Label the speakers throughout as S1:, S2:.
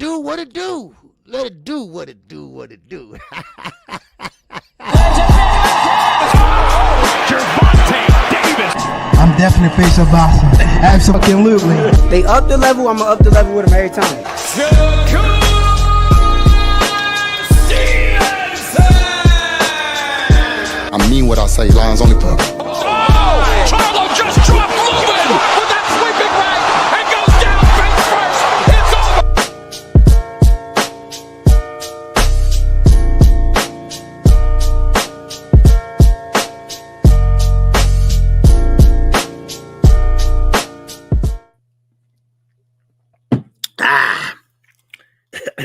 S1: do what it do. Let it do what it do, what it do.
S2: I'm definitely face of boxing. Absolutely.
S3: They up the level, I'ma up the level with them every time.
S4: I mean what I say, lines on the book.
S5: Oh! Charlo just dropped Lubin with that sweeping right and goes down face first. It's over.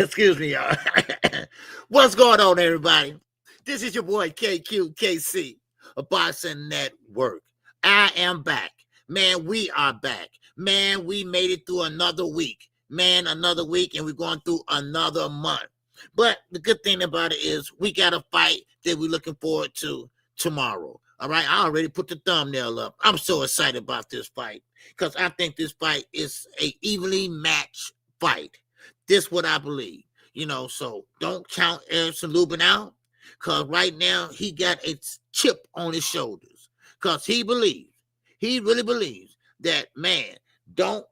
S1: Excuse me, y'all. What's going on, everybody? This is your boy KQKC BOXING NETWORK. I am back. Man, we are back. Man, we made it through another week. Man, another week, and we're going through another month. But the good thing about it is we got a fight that we're looking forward to tomorrow. All right, I already put the thumbnail up. I'm so excited about this fight because I think this fight is a evenly matched fight. This is what I believe. You know, so don't count Anderson Lubin out. Because right now, he got a chip on his shoulders. Because he really believes that, man, don't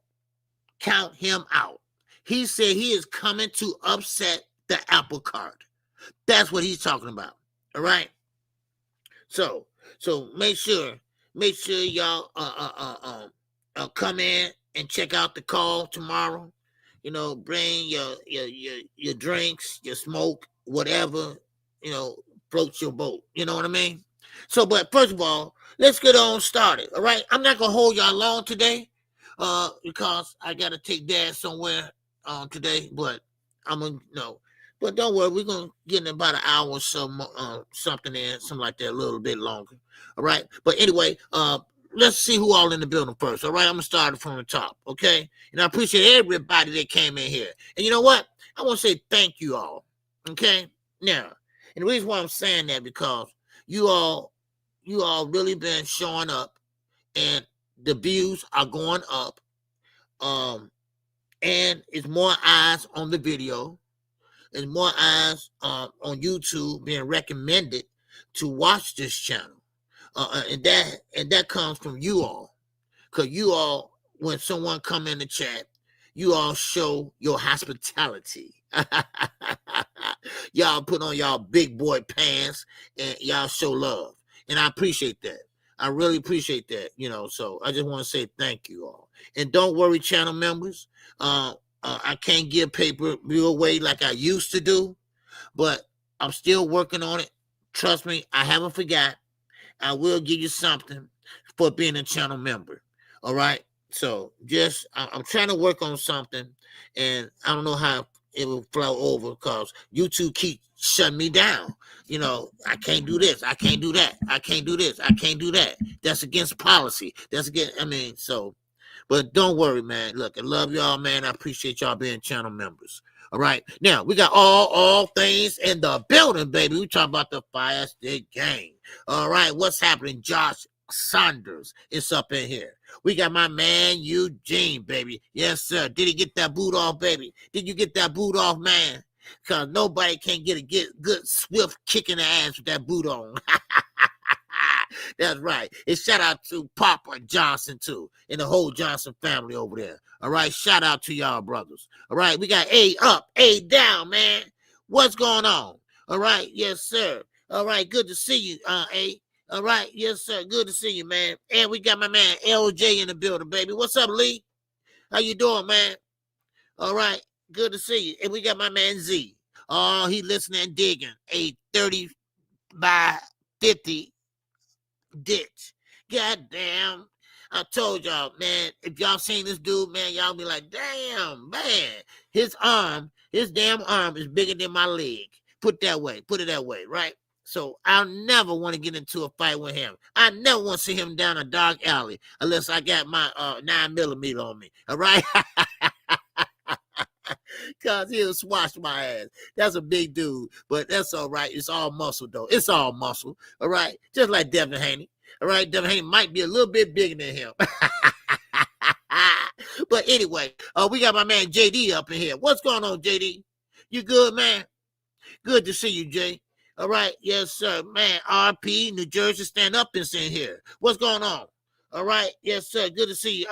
S1: count him out. He said he is coming to upset the apple cart. That's what he's talking about. All right? So make sure y'all come in and check out the call tomorrow. You know, bring your drinks, your smoke, whatever. You know, float your boat. You know what I mean? So, but first of all, let's get on started. All right. I'm not gonna hold y'all long today, because I gotta take Dad somewhere today. But I'm gonna But don't worry, we're gonna get in about an hour or so, something like that, a little bit longer. All right. But anyway, let's see who all in the building first. All right. I'm gonna start from the top. Okay. And I appreciate everybody that came in here. And you know what? I want to say thank you all. Okay. Now. And the reason why I'm saying that because you all really been showing up, and the views are going up, and it's more eyes on the video, and more eyes on YouTube being recommended to watch this channel, and that comes from you all, because you all, when someone come in the chat, you all show your hospitality. Y'all put on y'all big boy pants and y'all show love, and I appreciate that. I really appreciate that. You know, so I just want to say thank you all, and don't worry, channel members. I can't give pay-per-view away like I used to do, but I'm still working on it. Trust me, I haven't forgot. I will give you something for being a channel member. All right. So just I'm trying to work on something, and I don't know how it will flow over because YouTube keep shutting me down. You know, I can't do this. I can't do that. I can't do this. I can't do that. That's against policy. That's against, but don't worry, man. Look, I love y'all, man. I appreciate y'all being channel members. All right. Now, we got all things in the building, baby. We talking about the Fire Stick Gang. All right. What's happening? Josh Saunders is up in here. We got my man Eugene, baby. Yes, sir. Did he get that boot off, baby? Did you get that boot off, man? Because nobody can get a good, swift kick in the ass with that boot on. That's right. And shout out to Papa Johnson, too, and the whole Johnson family over there. All right. Shout out to y'all brothers. All right. We got A up, A down, man. What's going on? All right. Yes, sir. All right. Good to see you, A. All right. Yes, sir. Good to see you, man. And we got my man LJ in the building, baby. What's up, Lee? How you doing, man? All right. Good to see you. And we got my man Z. Oh, he listening and digging. A 30 by 50 ditch. God damn. I told y'all, man, if y'all seen this dude, man, y'all be like, damn, man. His damn arm is bigger than my leg. Put it that way, right? So I'll never want to get into a fight with him. I never want to see him down a dark alley unless I got my 9mm on me. All right? Because he'll swash my ass. That's a big dude, but that's all right. It's all muscle, though. It's all muscle. All right? Just like Devin Haney. All right? Devin Haney might be a little bit bigger than him. But anyway, we got my man JD up in here. What's going on, JD? You good, man? Good to see you, Jay. All right, yes, sir, man. RP, New Jersey, stand up and in here. What's going on? All right, yes, sir. Good to see you.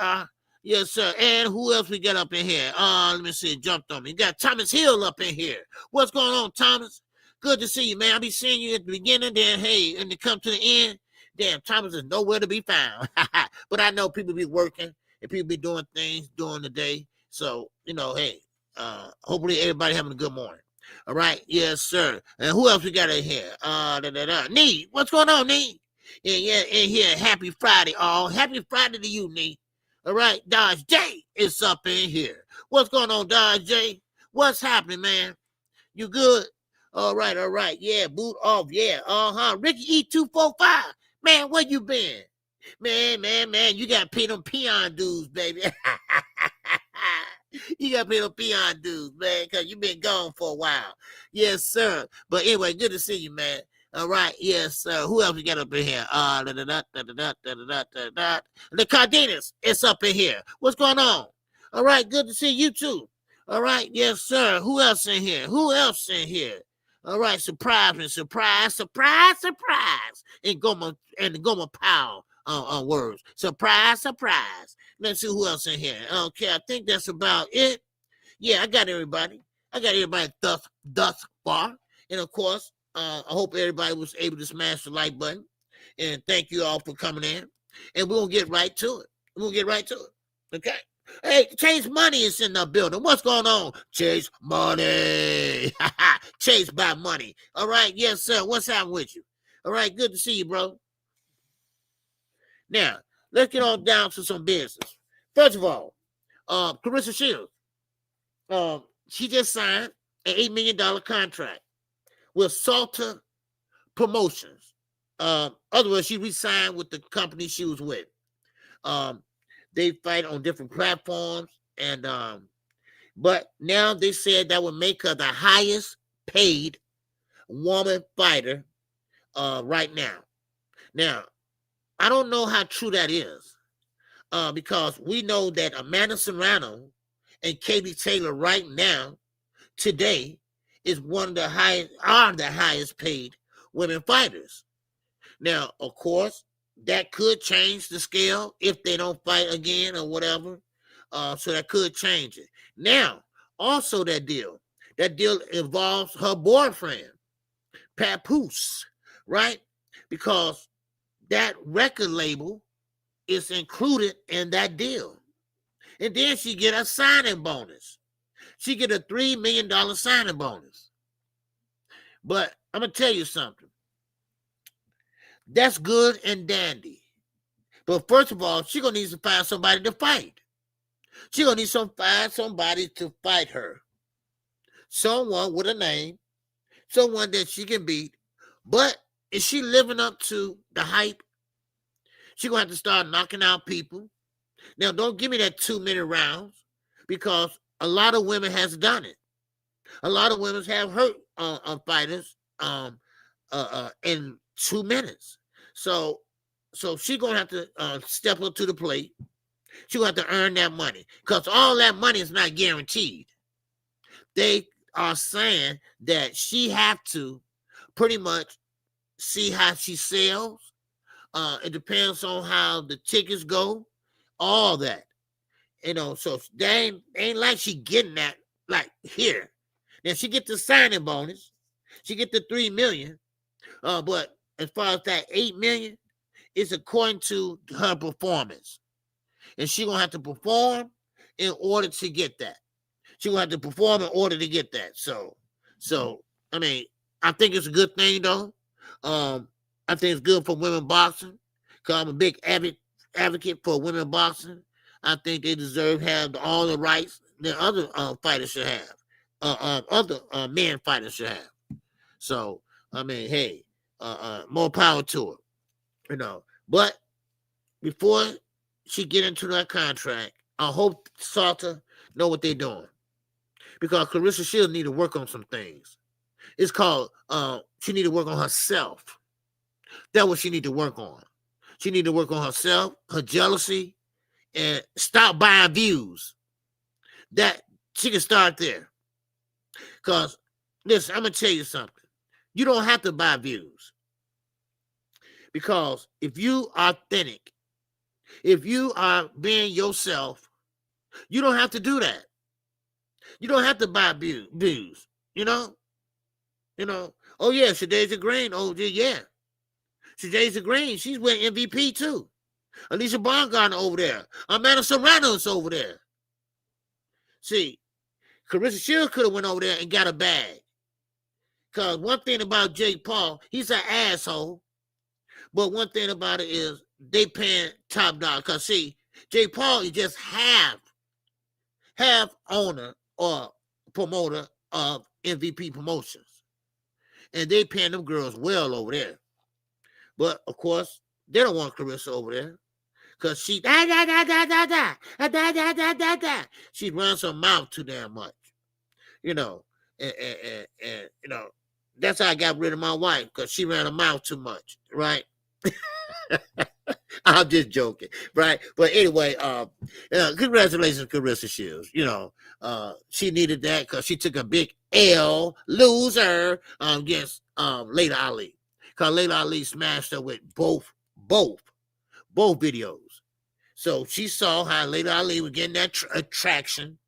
S1: Yes, sir. And who else we got up in here? Let me see. It jumped on me. You got Thomas Hill up in here. What's going on, Thomas? Good to see you, man. I'll be seeing you at the beginning, then hey, and to come to the end. Damn, Thomas is nowhere to be found. But I know people be working and people be doing things during the day. So, hey, hopefully everybody having a good morning. All right, yes, sir. And who else we got in here? Nee, what's going on, Nee? Yeah, in here. Happy Friday, all. Happy Friday to you, Nee. All right, Dodge J is up in here. What's going on, Dodge J? What's happening, man? You good? All right. Yeah, boot off. Yeah, Ricky E245. Man, where you been? Man, you got to pay them peon dues, baby. You got to pay them peon dues, man, because you been gone for a while. Yes, sir. But anyway, good to see you, man. All right, yes, sir. Who else we got up in here? The Cardenas is up in here. What's going on? All right, good to see you, too. All right, yes, sir. Who else in here? All right, surprise me, surprise. And Goma Powell words. Surprise. Let's see who else in here. Okay, I think that's about it. Yeah, I got everybody thus far. And of course, I hope everybody was able to smash the like button. And thank you all for coming in. And we're going to get right to it. Okay? Hey, Chase Money is in the building. What's going on? Chase Money. Chase by Money. All right. Yes, sir. What's happening with you? All right. Good to see you, bro. Now, let's get on down to some business. First of all, Clarissa Shields. She just signed an $8 million contract with Salter Promotions. Other words, she re-signed with the company she was with. They fight on different platforms, and but now they said that would make her the highest paid woman fighter right now. Now, I don't know how true that is, because we know that Amanda Serrano and Katie Taylor right now, today, is one of the highest paid women fighters. Now, of course, that could change the scale if they don't fight again or whatever. So that could change it. Now, also that deal involves her boyfriend, Papoose, right? Because that record label is included in that deal. And then she get a signing bonus. She get a $3 million signing bonus. But I'm going to tell you something. That's good and dandy. But first of all, she's going to need to find somebody to fight. She's going to need to find somebody to fight her. Someone with a name. Someone that she can beat. But is she living up to the hype? She's going to have to start knocking out people. Now, don't give me that 2 minute rounds, because a lot of women has done it. A lot of women have hurt fighters in 2 minutes. So she's going to have to step up to the plate. She's going to have to earn that money, because all that money is not guaranteed. They are saying that she have to pretty much see how she sells. It depends on how the tickets go, all that. So they ain't like she getting that like here. Now she get the signing bonus. She get the $3 million. But as far as that $8 million, it's according to her performance. And she's going to have to perform in order to get that. She's going to have to perform in order to get that. So, I mean, I think it's a good thing, though. I think it's good for women boxing, because I'm a big advocate for women boxing. I think they deserve to have all the rights that other fighters should have. Other men fighters should have. So, I mean, hey, more power to her. But before she get into that contract, I hope Salter know what they're doing, because Clarissa Shields need to work on some things. It's called she need to work on herself. That's what she need to work on. She need to work on herself, her jealousy, and stop buying views. That she can start there. Because, listen, I'm going to tell you something. You don't have to buy views. Because if you are authentic, if you are being yourself, you don't have to do that. You don't have to buy views, you know? Oh, yeah, Shadeja Green. Oh, yeah. Shadeja Green, she's with MVP, too. Alicia Baumgartner over there. Amanda Serrano's over there. See, Carissa Shields could have went over there and got a bag. Because one thing about Jake Paul, he's an asshole. But one thing about it is they paying top dollar. Because, see, Jake Paul is just half owner or promoter of MVP Promotions. And they paying them girls well over there. But, of course, they don't want Carissa over there. Because she, she runs her mouth too damn much. And that's how I got rid of my wife, because she ran her mouth too much, right? I'm just joking, right? But anyway, congratulations, Carissa Shields. She needed that because she took a big L, loser, against Layla Ali. Because Layla Ali smashed her with both videos. So she saw how Layla Ali was getting that attraction,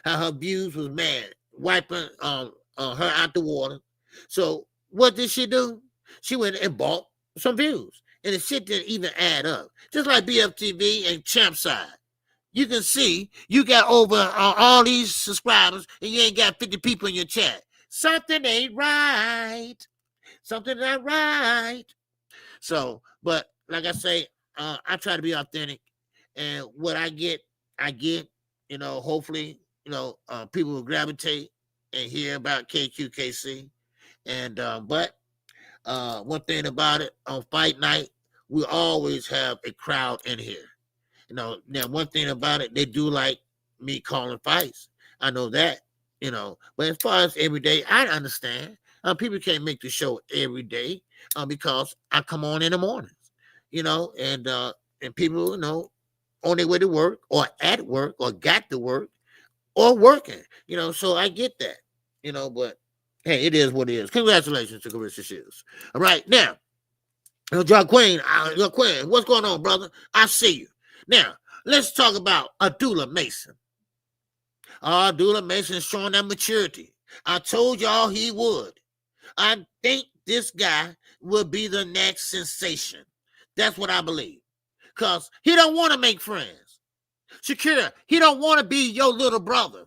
S1: how her views was mad, wiping her out the water. So what did she do? She went and bought some views. And the shit didn't even add up. Just like BFTV and Champside. You can see you got over all these subscribers and you ain't got 50 people in your chat. Something ain't right. Something not right. So, but like I say, I try to be authentic. And what I get. Hopefully, people will gravitate and hear about KQKC. And, but one thing about it, on fight night, we always have a crowd in here. Now one thing about it, they do like me calling fights. I know that, but as far as every day, I understand. People can't make the show every day because I come on in the mornings, and people, on their way to work or at work or got to work or working, so I get that, but hey, it is what it is. Congratulations to Carissa Shields. All right, now, Jaquin, what's going on, brother? I see you. Now, let's talk about Abdullah Mason. Abdullah Mason is showing that maturity. I told y'all he would. I think this guy will be the next sensation. That's what I believe. Because he don't want to make friends. Shakira, he don't want to be your little brother.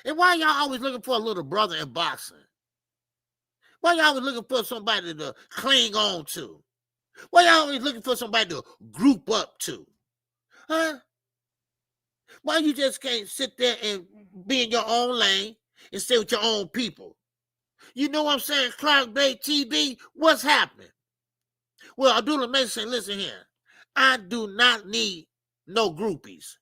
S1: And why y'all always looking for a little brother in boxing? Why y'all always looking for somebody to cling on to? Why y'all always looking for somebody to group up to? Huh? Why you just can't sit there and be in your own lane and stay with your own people? You know what I'm saying? Clark Bay TV, what's happening? Well, Abdullah Mason, listen here. I do not need no groupies.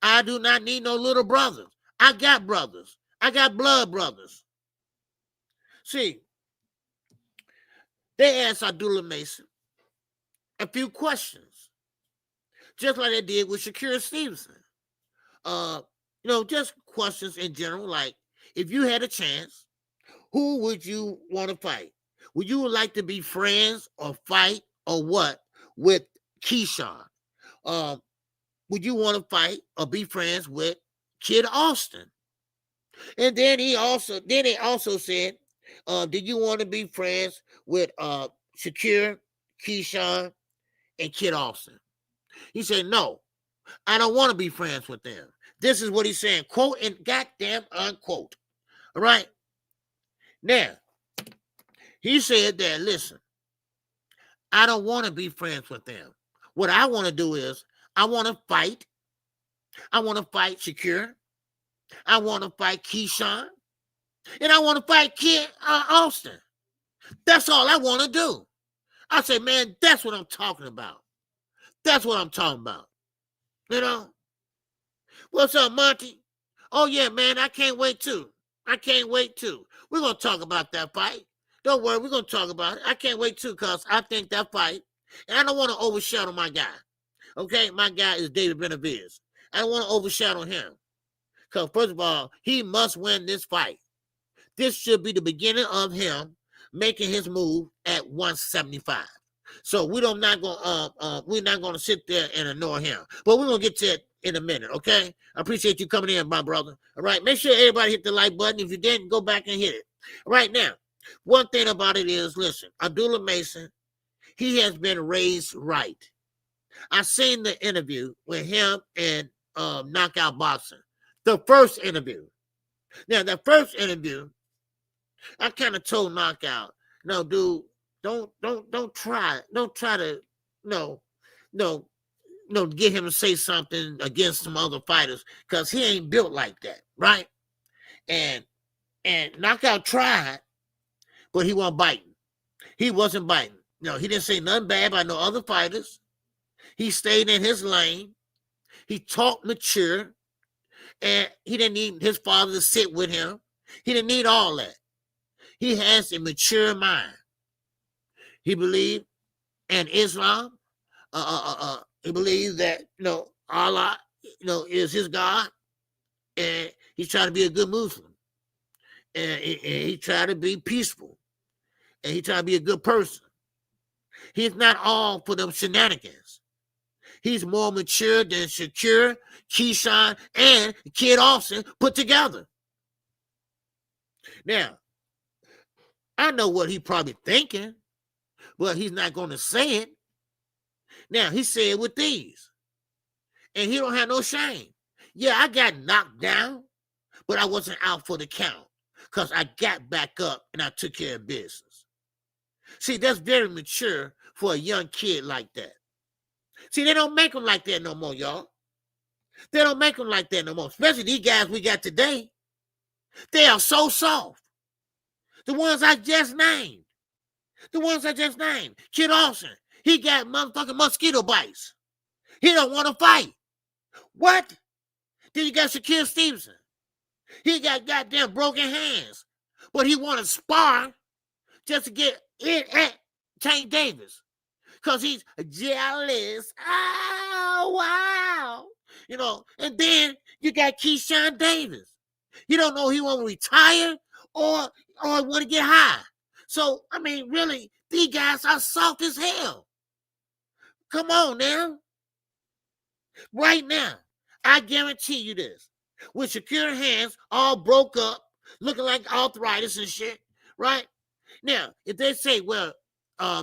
S1: I do not need no little brothers. I got brothers. I got blood brothers. See, they asked Abdullah Mason a few questions, just like they did with Shakira Stevenson. Just questions in general, like, if you had a chance, who would you want to fight? Would you like to be friends or fight or what with Keyshawn? Would you want to fight or be friends with Kid Austin? And then they also said, did you want to be friends with Shakira, Keyshawn, and Kid Austin? He said, no, I don't want to be friends with them. This is what he's saying, quote and goddamn unquote. All right. Now, he said that, listen, I don't want to be friends with them. What I want to do is I want to fight. I want to fight Shakira. I want to fight Keyshawn. And I want to fight Kid Austin. That's all I want to do. I say, man, that's what I'm talking about. That's what I'm talking about. What's up, Monty? Oh, yeah, man, I can't wait too. We're going to talk about that fight. Don't worry, we're going to talk about it. I can't wait too, because I think that fight, and I don't want to overshadow my guy. Okay, my guy is David Benavidez. I don't want to overshadow him. Because first of all, he must win this fight. This should be the beginning of him making his move at 175. So we're not gonna sit there and ignore him. But we're gonna get to it in a minute, okay? I appreciate you coming in, my brother. All right, make sure everybody hit the like button. If you didn't, go back and hit it. Right now, one thing about it is, listen, Abdullah Mason, he has been raised right. I seen the interview with him and Knockout Boxing. The first interview. Now, the first interview, I kind of told Knockout, no, dude, don't try to get him to say something against some other fighters, because he ain't built like that, right? And Knockout tried, but he wasn't biting. He wasn't biting. No, he didn't say nothing bad about no other fighters. He stayed in his lane. He talked mature, and he didn't need his father to sit with him. He didn't need all that. He has a mature mind. He believed in Islam. He believes that, Allah, is his God, and he's trying to be a good Muslim, and he tried to be peaceful, and he tried to be a good person. He's not all for them shenanigans. He's more mature than Shakur, Keyshawn, and Kid Austin put together. Now, I know what he probably thinking, but he's not going to say it. Now, he said with these, and he don't have no shame. Yeah, I got knocked down, but I wasn't out for the count, because I got back up and I took care of business. See, that's very mature for a young kid like that. See, they don't make them like that no more, y'all. They don't make them like that no more, especially these guys we got today. They are so soft. The ones I just named. Kid Austin, he got motherfucking mosquito bites. He don't want to fight. What? Then you got Shaquille Stevenson. He got goddamn broken hands, but he want to spar just to get in at Tank Davis, because he's jealous. Oh, wow. And then you got Keyshawn Davis. You don't know he want to retire or want to get high. So, I mean, really, these guys are soft as hell. Come on now. Right now, I guarantee you this. With Shakur hands all broke up, looking like arthritis and shit, right? Now, if they say, well,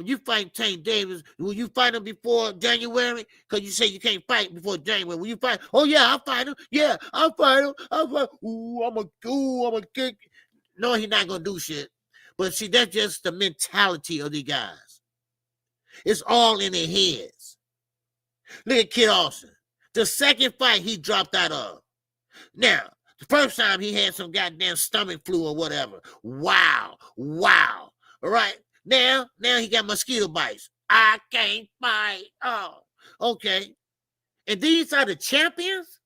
S1: you fight Tank Davis, will you fight him before January? Because you say you can't fight before January. Will you fight? Oh, yeah, I'll fight him. Yeah, I'll fight him. Ooh, I'm a kick. No, he's not going to do shit. But see, that's just the mentality of the guys. It's all in their heads. Look at Kid Austin. The second fight he dropped out of. Now, the first time he had some goddamn stomach flu or whatever. Wow. All right. Now he got mosquito bites. I can't fight. Oh, okay. And these are the champions?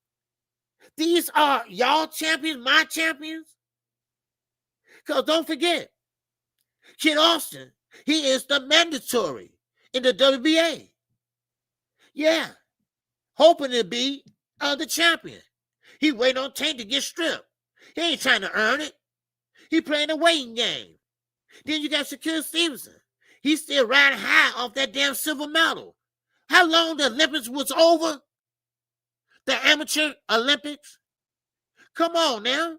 S1: These are y'all champions, my champions? Because don't forget, Kid Austin, he is the mandatory in the WBA. Yeah. Hoping to be the champion. He waiting on Tank to get stripped. He ain't trying to earn it. He playing a waiting game. Then you got Shakur Stevenson. He's still riding high off that damn silver medal. How long the Olympics was over? The amateur Olympics? Come on now.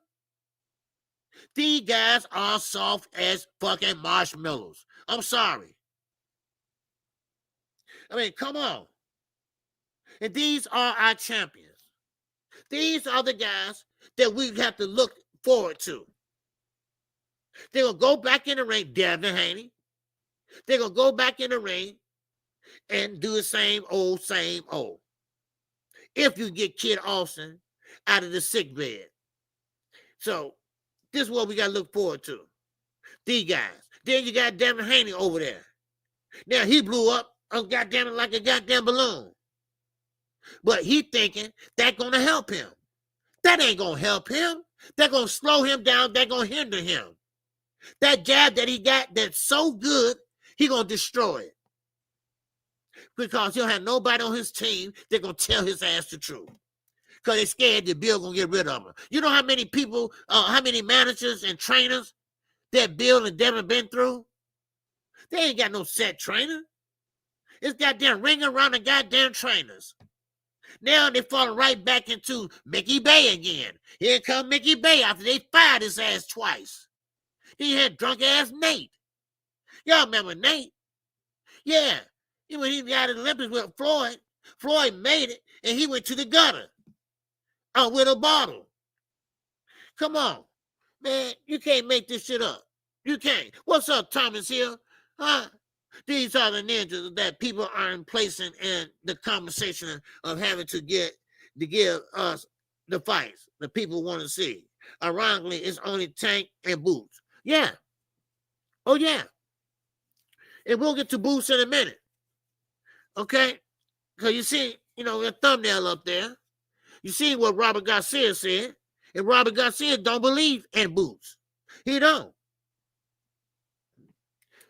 S1: These guys are soft as fucking marshmallows. I'm sorry. I mean, come on. And these are our champions. These are the guys that we have to look forward to. They're going to go back in the ring, Devin Haney. They're going to go back in the ring and do the same old. If you get Kid Austin out of the sick bed. So, this is what we got to look forward to. These guys. Then you got Devin Haney over there. Now, he blew up, goddamn it, like a goddamn balloon. But he thinking that's going to help him. That ain't going to help him. They're going to slow him down. They're going to hinder him. That jab that he got that's so good, he going to destroy it. Because he'll have nobody on his team that's going to tell his ass the truth. because they scared the Bill gonna get rid of him. You know how many people, how many managers and trainers that Bill and Devin been through? They ain't got no set trainer. It's goddamn ring around the goddamn trainers. Now they falling right back into Mickey Bay again. Here come Mickey Bay after they fired his ass twice. He had drunk ass Nate. Y'all remember Nate? Yeah. When he got in the Olympics with Floyd, Floyd made it and he went to the gutter. With a bottle. Come on. Man, you can't make this shit up. You can't. What's up, Thomas Hill? Huh? These are the ninjas that people are placing in the conversation of having to give us the fights the people want to see. Ironically, it's only Tank and Boots. Yeah. Oh, yeah. And we'll get to Boots in a minute. Okay? Because you see, the thumbnail up there. You see what Robert Garcia said. And Robert Garcia don't believe in Boots. He don't.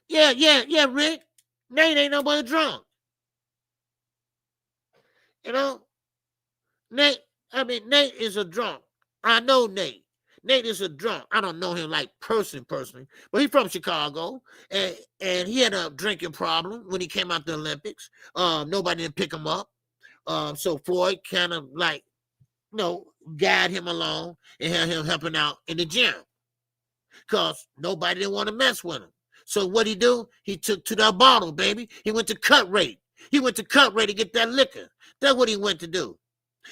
S1: Yeah, Rick. Nate ain't nobody drunk. Nate is a drunk. I know Nate. Nate is a drunk. I don't know him like personally, but he's from Chicago, and he had a drinking problem when he came out the Olympics. Nobody didn't pick him up. So Floyd kind of guide him along and have him helping out in the gym because nobody didn't want to mess with him. So what he do? He took to that bottle, baby. He went to cut rate. He went to cut rate to get that liquor. That's what he went to do.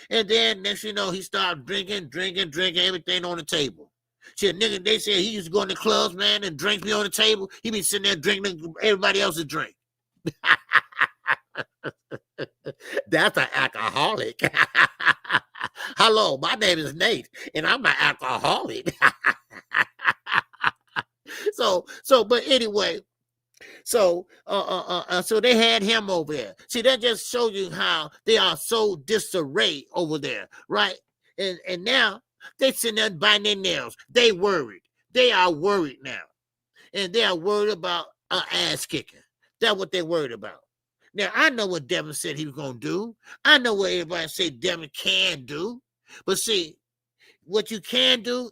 S1: And then next you know, he started drinking everything on the table. See, a nigga, they said he used to go in the clubs, man, and drink me on the table. He be sitting there drinking everybody else's drink. That's an alcoholic. Hello, my name is Nate, and I'm an alcoholic. But anyway, so they had him over there. See, that just shows you how they are so disarray over there, right? And now they sitting there biting their nails. They worried. They are worried now, and they are worried about an ass kicking. That's what they're worried about. Now I know what Devin said he was gonna do. I know what everybody say Devin can do. But see, what you can do,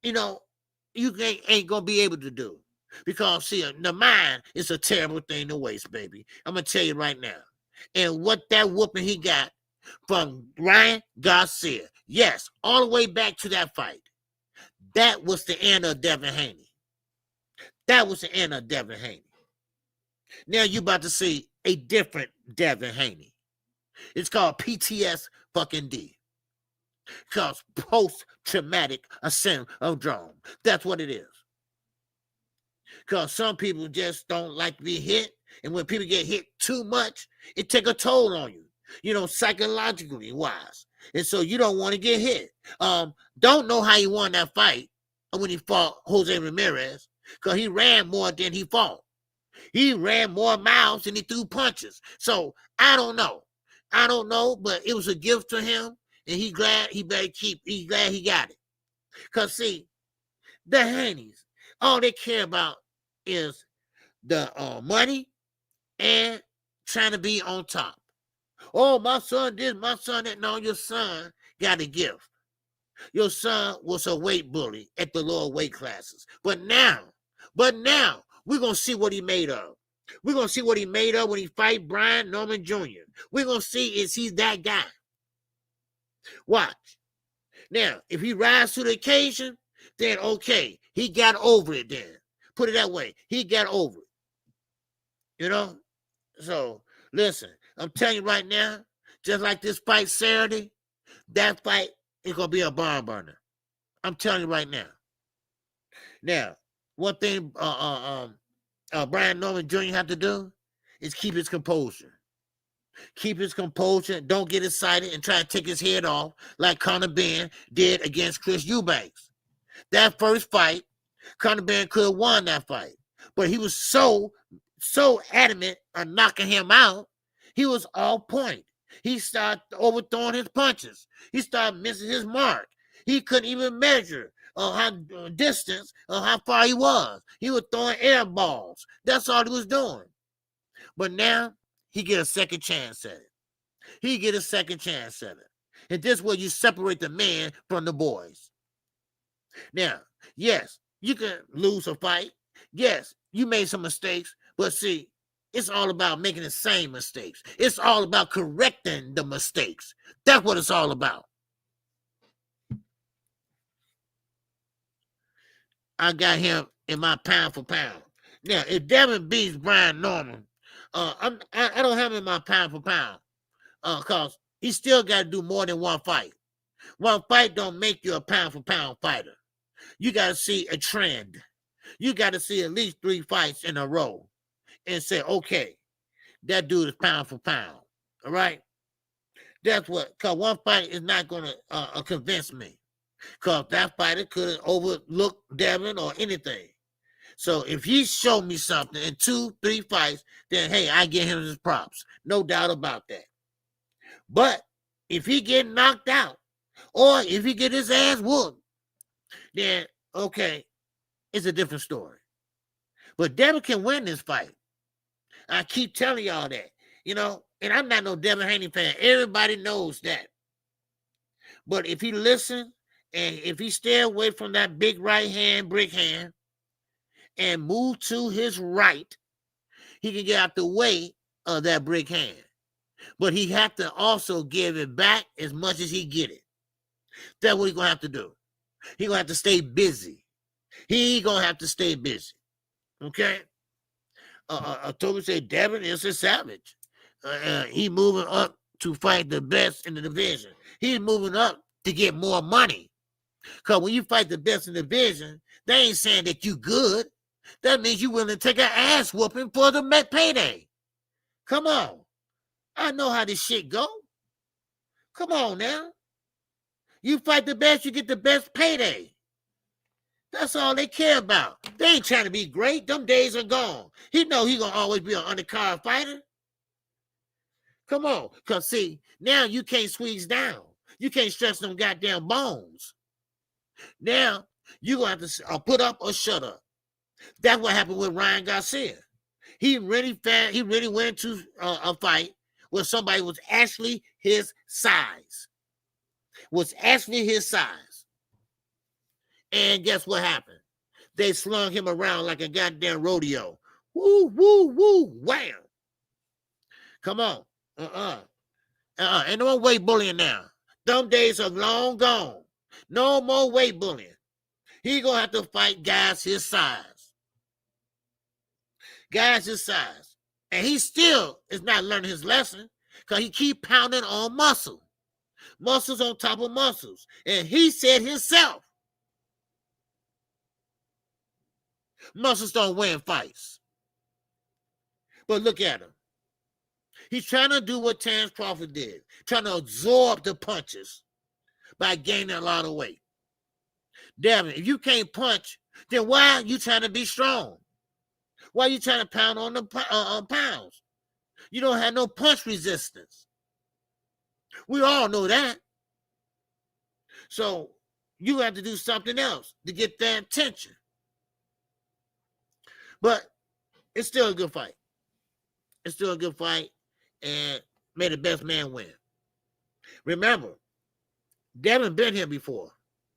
S1: you ain't gonna be able to do. Because, see, the mind is a terrible thing to waste, baby. I'm going to tell you right now. And what that whooping he got from Ryan Garcia, yes, all the way back to that fight, that was the end of Devin Haney. That was the end of Devin Haney. Now you're about to see a different Devin Haney. It's called PTS fucking D. Because post-traumatic syndrome. That's what it is. Because some people just don't like to be hit. And when people get hit too much, it take a toll on you, psychologically wise. And so you don't want to get hit. Don't know how he won that fight when he fought Jose Ramirez. Because he ran more than he fought. He ran more miles than he threw punches. So I don't know. But it was a gift to him. And he glad he got it. Because see, the Haneys, all they care about is the money and trying to be on top. Oh, my son did, my son that. No, your son got a gift. Your son was a weight bully at the lower weight classes. But now, we're going to see what he made of. We're going to see what he made of when he fight Brian Norman Jr. We're going to see is he that guy. Watch. Now, if he rises to the occasion, then okay, he got over it then. Put it that way. He got over it. So, listen, I'm telling you right now, just like this fight Saturday, that fight is going to be a barn burner. I'm telling you right now. Now, one thing Brian Norman Jr. have to do is keep his composure. Keep his composure. Don't get excited and try to take his head off like Conor Benn did against Chris Eubanks. That first fight, Conor Benn could have won that fight. But he was so adamant on knocking him out, he was off point. He started overthrowing his punches. He started missing his mark. He couldn't even measure how distance or how far he was. He was throwing air balls. That's all he was doing. But now, he get a second chance at it. And this way you separate the man from the boys. Now, yes, you can lose a fight. Yes, you made some mistakes, but see, it's all about making the same mistakes. It's all about correcting the mistakes. That's what it's all about. I got him in my pound for pound. Now, if Devin beats Brian Norman, I don't have him in my pound for pound, because he still got to do more than one fight. One fight don't make you a pound for pound fighter. You got to see a trend. You got to see at least 3 fights in a row and say, okay, that dude is pound for pound. All right? That's what, because one fight is not going to convince me. Because that fighter could have overlooked Devin or anything. So if he showed me something in 2-3 fights, then hey, I give him his props. No doubt about that. But if he get knocked out, or if he get his ass whooped, then okay, it's a different story. But Devin can win this fight. I keep telling y'all that, and I'm not no Devin Haney fan. Everybody knows that. But if he listen, and if he stay away from that big right hand, brick hand, and move to his right, he can get out the way of that brick hand. But he have to also give it back as much as he get it. That's what he's going to have to do. He's going to have to stay busy. He going to have to stay busy. Okay? Toby said Devin is a savage. He moving up to fight the best in the division. He's moving up to get more money. Because when you fight the best in the division, they ain't saying that you good. That means you willing to take an ass whooping for the payday. Come on. I know how this shit go. Come on now. You fight the best, you get the best payday. That's all they care about. They ain't trying to be great. Them days are gone. He know he gonna always be an undercard fighter. Come on. Because see, now you can't squeeze down. You can't stretch them goddamn bones. Now, you're going to have to put up or shut up. That's what happened with Ryan Garcia. He really went into a fight where somebody was actually his size. And guess what happened? They slung him around like a goddamn rodeo. Woo, woo, woo, wham. Come on. Ain't no more weight bullying now. Them days are long gone. No more weight bullying. He gonna have to fight guys his size. And he still is not learning his lesson because he keep pounding on muscle. Muscles on top of muscles. And he said himself, muscles don't win fights. But look at him. He's trying to do what Terrence Crawford did, trying to absorb the punches by gaining a lot of weight. Devin, if you can't punch, then why are you trying to be strong? Why are you trying to pound on the pounds? You don't have no punch resistance. We all know that. So you have to do something else to get that attention. But it's still a good fight. And may the best man win. Remember, Devin been here before.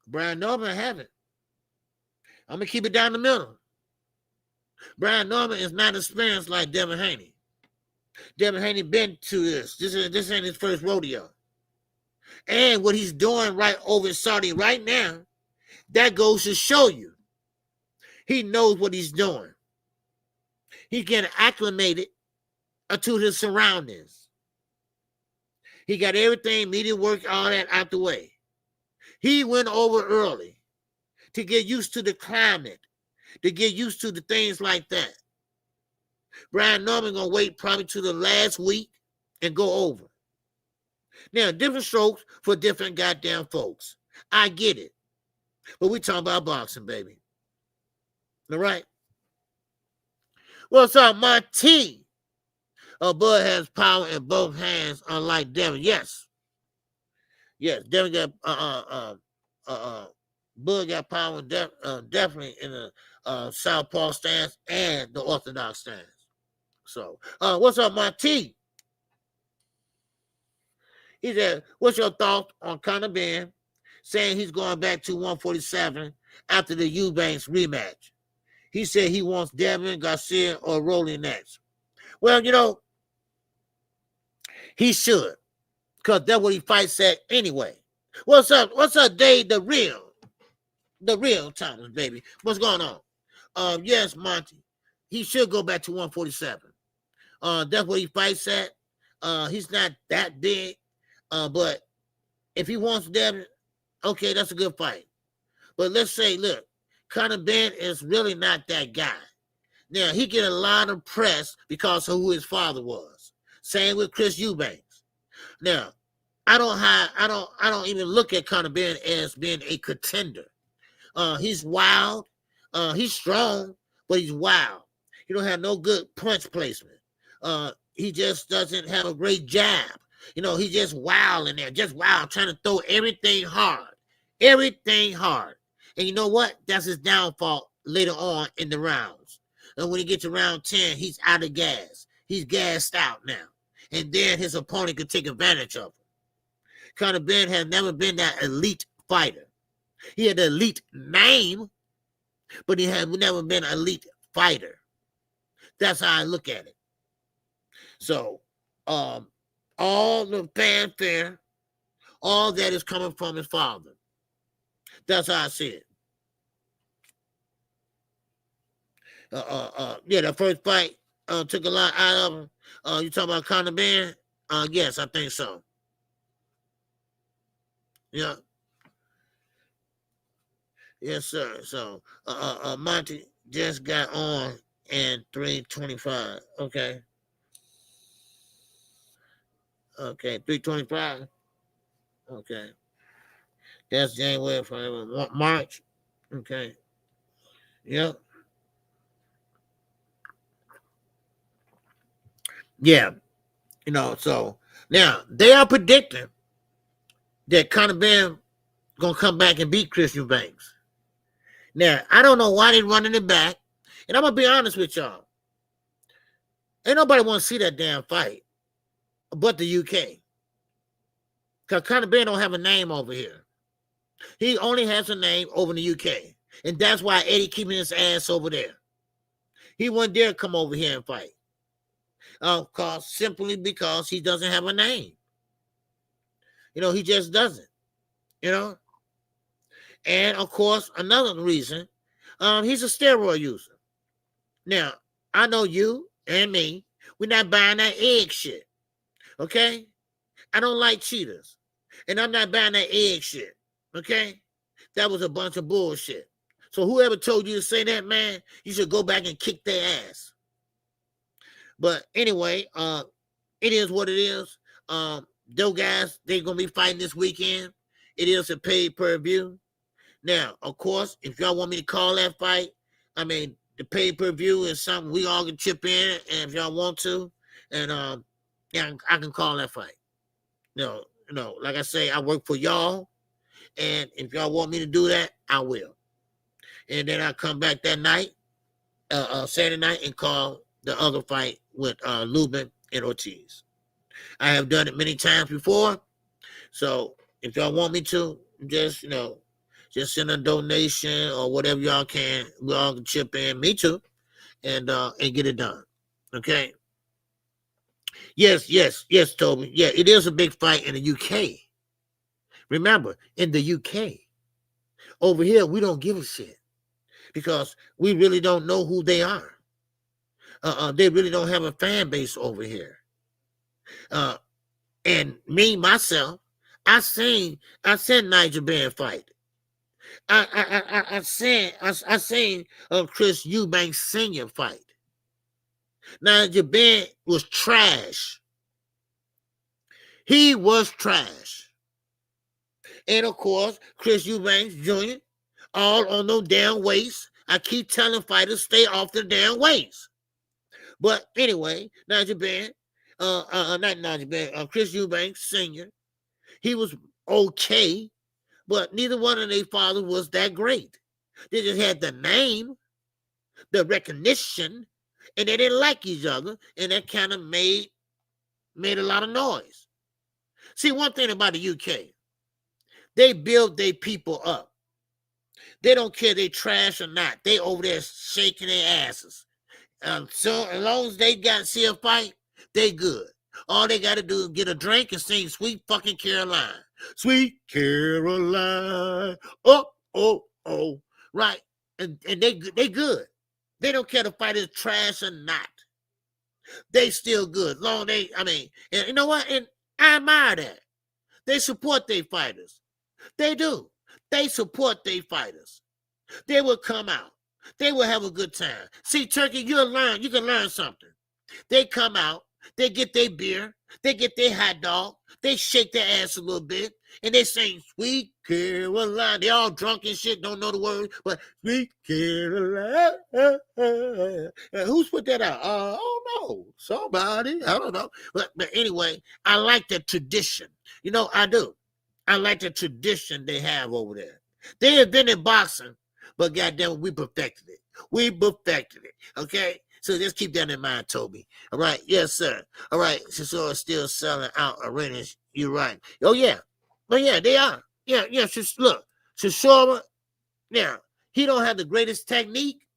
S1: Brian Norman haven't. I'm going to keep it down the middle. Brian Norman is not experienced like Devin Haney. Devin Haney been to this. This ain't his first rodeo. And what he's doing right over in Saudi right now, that goes to show you. He knows what he's doing. He's getting acclimated to his surroundings. He got everything, media work, all that out the way. He went over early to get used to the climate, to get used to the things like that. Brian Norman gonna wait probably to the last week and go over. Now, different strokes for different goddamn folks. I get it. But we talking about boxing, baby. All right? What's up, my T? Bud has power in both hands, unlike Devin. Yes. Devin got Bud got power definitely in the southpaw stance and the orthodox stance. So, what's up, my T? He said, what's your thoughts on Conor Benn saying he's going back to 147 after the Eubanks rematch? He said he wants Devin, Garcia, or Rolling next. Well, you know, he should, because that's what he fights at anyway. What's up? What's up, Dave? The real Thomas, baby. What's going on? Yes, Monty. He should go back to 147. That's what he fights at. He's not that big. But if he wants Devin, okay, that's a good fight. But let's say, look, Conor Benn is really not that guy. Now, he get a lot of press because of who his father was. Same with Chris Eubanks. Now, I don't even look at Conor Benn as being a contender. He's wild. He's strong, but he's wild. He don't have no good punch placement. He just doesn't have a great jab. You know, he's just wild in there, just wild, trying to throw everything hard. Everything hard. And you know what? That's his downfall later on in the rounds. And when he gets to round 10, he's out of gas. He's gassed out now. And then his opponent could take advantage of him. Conor Benn has never been that elite fighter. He had an elite name, but he has never been an elite fighter. That's how I look at it. So, all the fanfare, all that is coming from his father. That's how I see it. Yeah, the first fight took a lot out of him. You talking about Conor Benn? Yes, I think so. Yeah. Yes, sir. So, Monty just got on in 325. Okay. Okay, 325. Okay. That's January, February, March. Okay. Yep. Yeah. You know, so now they are predicting that Conor Benn gonna come back and beat Chris Eubanks. Now, I don't know why they're running it back. And I'm gonna be honest with y'all. Ain't nobody want to see that damn fight but the UK. Because Conor Benn don't have a name over here. He only has a name over in the UK. And that's why Eddie keeping his ass over there. He wouldn't dare come over here and fight. Simply because he doesn't have a name. You know, he just doesn't. You know? And, of course, another reason, he's a steroid user. Now, I know you and me, we're not buying that egg shit. Okay? I don't like cheaters. And I'm not buying that egg shit. Okay? That was a bunch of bullshit. So whoever told you to say that, man, you should go back and kick their ass. But anyway, it is what it is. Those guys, they're going to be fighting this weekend. It is a pay-per-view. Now, of course, if y'all want me to call that fight, I mean, the pay-per-view is something we all can chip in, and if y'all want to, and yeah, I can call that fight. You know, like I say, I work for y'all, and if y'all want me to do that, I will. And then I come back that night, Saturday night, and call the other fight with Lubin and Ortiz. I have done it many times before, so if y'all want me to, just just send a donation or whatever y'all can. We all can chip in, me too, and get it done. Okay. Yes, Toby. Yeah, it is a big fight in the UK. Remember, in the UK, over here, we don't give a shit because we really don't know who they are. They really don't have a fan base over here. And me, myself, I seen Nigel Benn fight. I seen Chris Eubanks Sr. fight. Nigel Benn was trash. He was trash. And of course, Chris Eubanks Jr., all on no damn weights. I keep telling fighters, stay off the damn weights. But anyway, Nigel Benn, not Nigel Benn, Chris Eubanks Sr., he was okay, but neither one of their fathers was that great. They just had the name, the recognition, and they didn't like each other, and that kind of made a lot of noise. See, one thing about the UK, they build their people up. They don't care they trash or not. They over there shaking their asses. So as long as they got to see a fight, they good. All they got to do is get a drink and sing Sweet fucking Caroline. Sweet Caroline. Oh, oh, oh. Right. And they good. They don't care the fight is trash or not. They still good. Long they, I mean, and you know what? And I admire that. They support their fighters. They do. They support their fighters. They will come out. They will have a good time. See, Turkey, you can learn something. They come out, they get their beer, they get their hot dog, they shake their ass a little bit, and they sing Sweet Caroline. They all drunk and shit, don't know the words, but Sweet Caroline. Who's put that out? I don't know. Somebody. I don't know. But anyway, I like the tradition. You know, I do. I like the tradition they have over there. They have been in boxing, but goddamn, we perfected it. We perfected it. Okay? So just keep that in mind, Toby. All right? Yes, sir. All right. So it's still selling out arenas. You're right. Oh, yeah. But yeah, they are. Yeah. Look, Chisora, yeah, he don't have the greatest technique,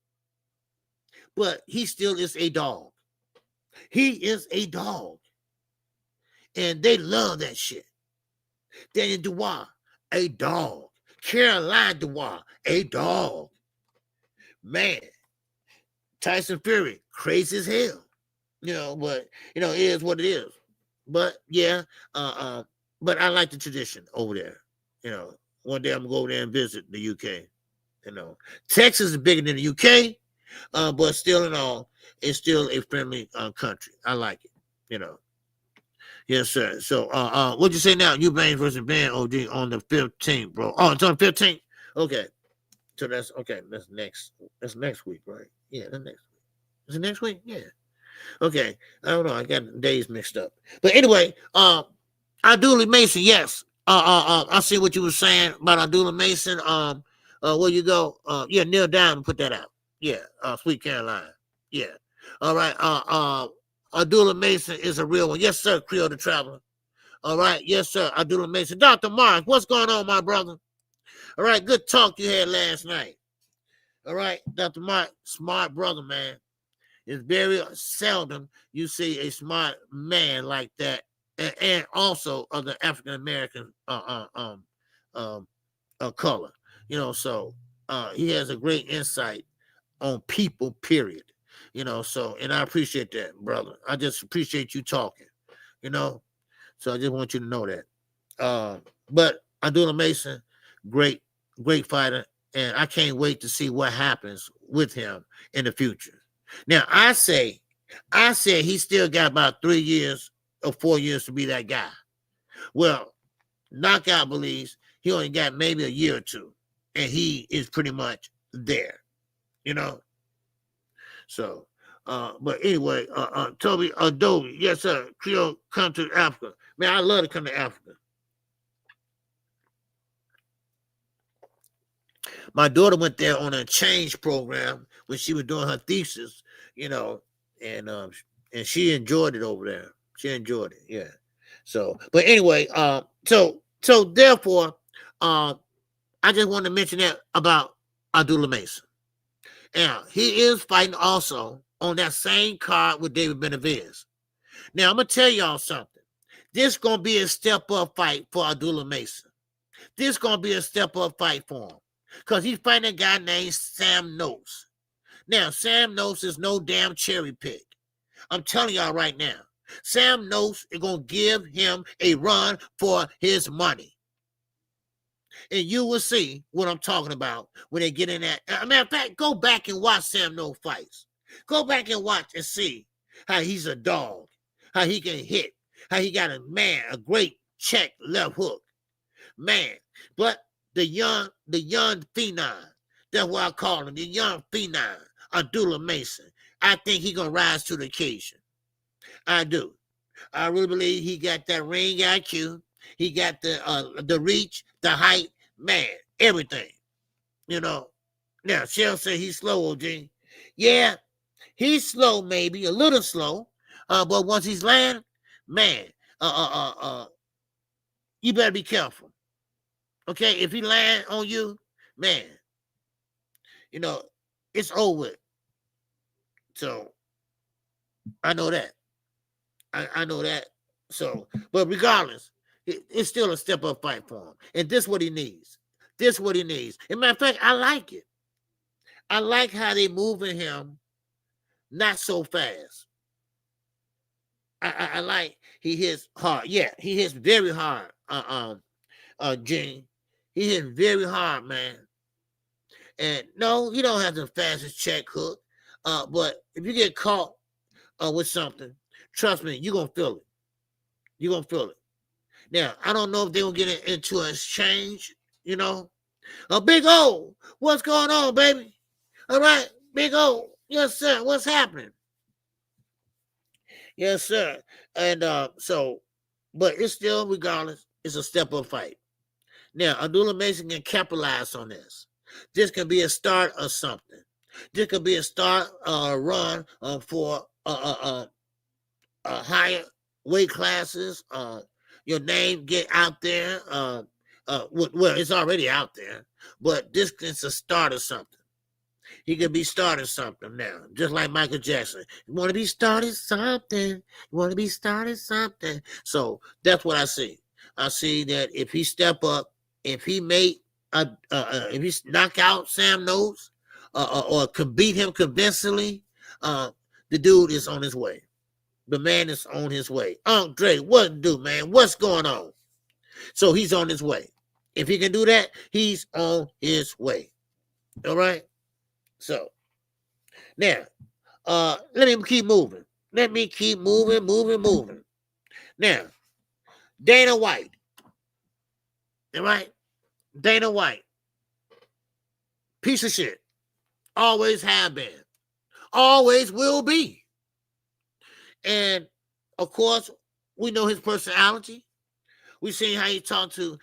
S1: but he still is a dog. He is a dog. And they love that shit. Daniel Dubois, a dog. Caroline Dubois, a dog. Man, Tyson Fury, crazy as hell. You know, but you know, it is what it is. But yeah, but I like the tradition over there. You know, one day I'm gonna go over there and visit the UK. You know, Texas is bigger than the UK, but still in all, it's still a friendly country. I like it. You know. Yes, sir. So, what'd you say now? Eubanks versus Van OD on the 15th, bro. Oh, it's on the 15th? Okay. So that's okay. That's next week, right? Yeah, that's next week. Is it next week? Yeah. Okay. I don't know. I got the days mixed up. But anyway, Abdullah Mason, yes. I see what you were saying about Abdullah Mason. Where you go? Yeah, Neil Diamond put that out. Yeah, Sweet Caroline. Yeah. All right. Abdullah Mason is a real one. Yes, sir, Creole the Traveler. All right. Yes, sir, Abdullah Mason. Dr. Mark, what's going on, my brother? All right. Good talk you had last night. All right. Dr. Mark, smart brother, man. It's very seldom you see a smart man like that. And also of the African-American color. You know, so he has a great insight on people, period. You know, so, and I appreciate that, brother. I just appreciate you talking, you know. So I just want you to know that. But Abdullah Mason, great fighter, and I can't wait to see what happens with him in the future. Now, I say he still got about 3 years or 4 years to be that guy. Well, Knockout believes he only got maybe a year or two, and he is pretty much there, you know. So, but anyway, Toby Adobe, yes, sir. Creole, come to Africa. Man, I love to come to Africa. My daughter went there on a change program when she was doing her thesis, you know, and she enjoyed it over there. She enjoyed it, yeah. So, but anyway, so therefore, I just wanted to mention that about Abdullah Mason. Now, he is fighting also on that same card with David Benavidez. Now, I'm going to tell y'all something. This going to be a step-up fight for Abdullah Mason. This going to be a step-up fight for him because he's fighting a guy named Sam Nose. Now, Sam Nose is no damn cherry pick. I'm telling y'all right now. Sam Nose is going to give him a run for his money. And you will see what I'm talking about when they get in that. As a matter of fact, go back and watch Sam No fights. Go back and watch and see how he's a dog, how he can hit, how he got a great check left hook. Man, but the young phenom, that's what I call him, the young phenom, Abdullah Mason. I think he's going to rise to the occasion. I do. I really believe he got that ring IQ. He got the reach, the height, man, everything. You know. Now, Shell said he's slow, OG. Yeah, he's slow, maybe, a little slow. But once he's landed, man, you better be careful. Okay, if he land on you, man, you know, it's over. So I know that. I know that. So, but regardless, it's still a step up fight for him. And this is what he needs. This is what he needs. As a matter of fact, I like it. I like how they moving him not so fast. I like he hits hard. Yeah, he hits very hard. Gene. He hits very hard, man. And no, he don't have the fastest check hook. But if you get caught with something, trust me, you're gonna feel it. You're gonna feel it. Now, I don't know if they're gonna get into an exchange, you know. Big O, what's going on, baby? All right, Big O, yes, sir. What's happening? Yes, sir. And so, but it's still, regardless, it's a step up fight. Now, Abdullah Mason can capitalize on this. This can be a start of something. This could be a start run for higher weight classes. Your name get out there. Well, it's already out there, but this is a start of something. He could be starting something now, just like Michael Jackson. You want to be starting something. You want to be starting something. So that's what I see. I see that if he step up, if he make if he knock out Sam Knowles or could beat him convincingly, the dude is on his way. The man is on his way. Dre, what do, man? What's going on? So he's on his way. If he can do that, he's on his way. All right? So, now, let me keep moving. Let me keep moving. Now, Dana White. All right? Dana White. Piece of shit. Always have been. Always will be. And, of course, we know his personality. We seen how he talked to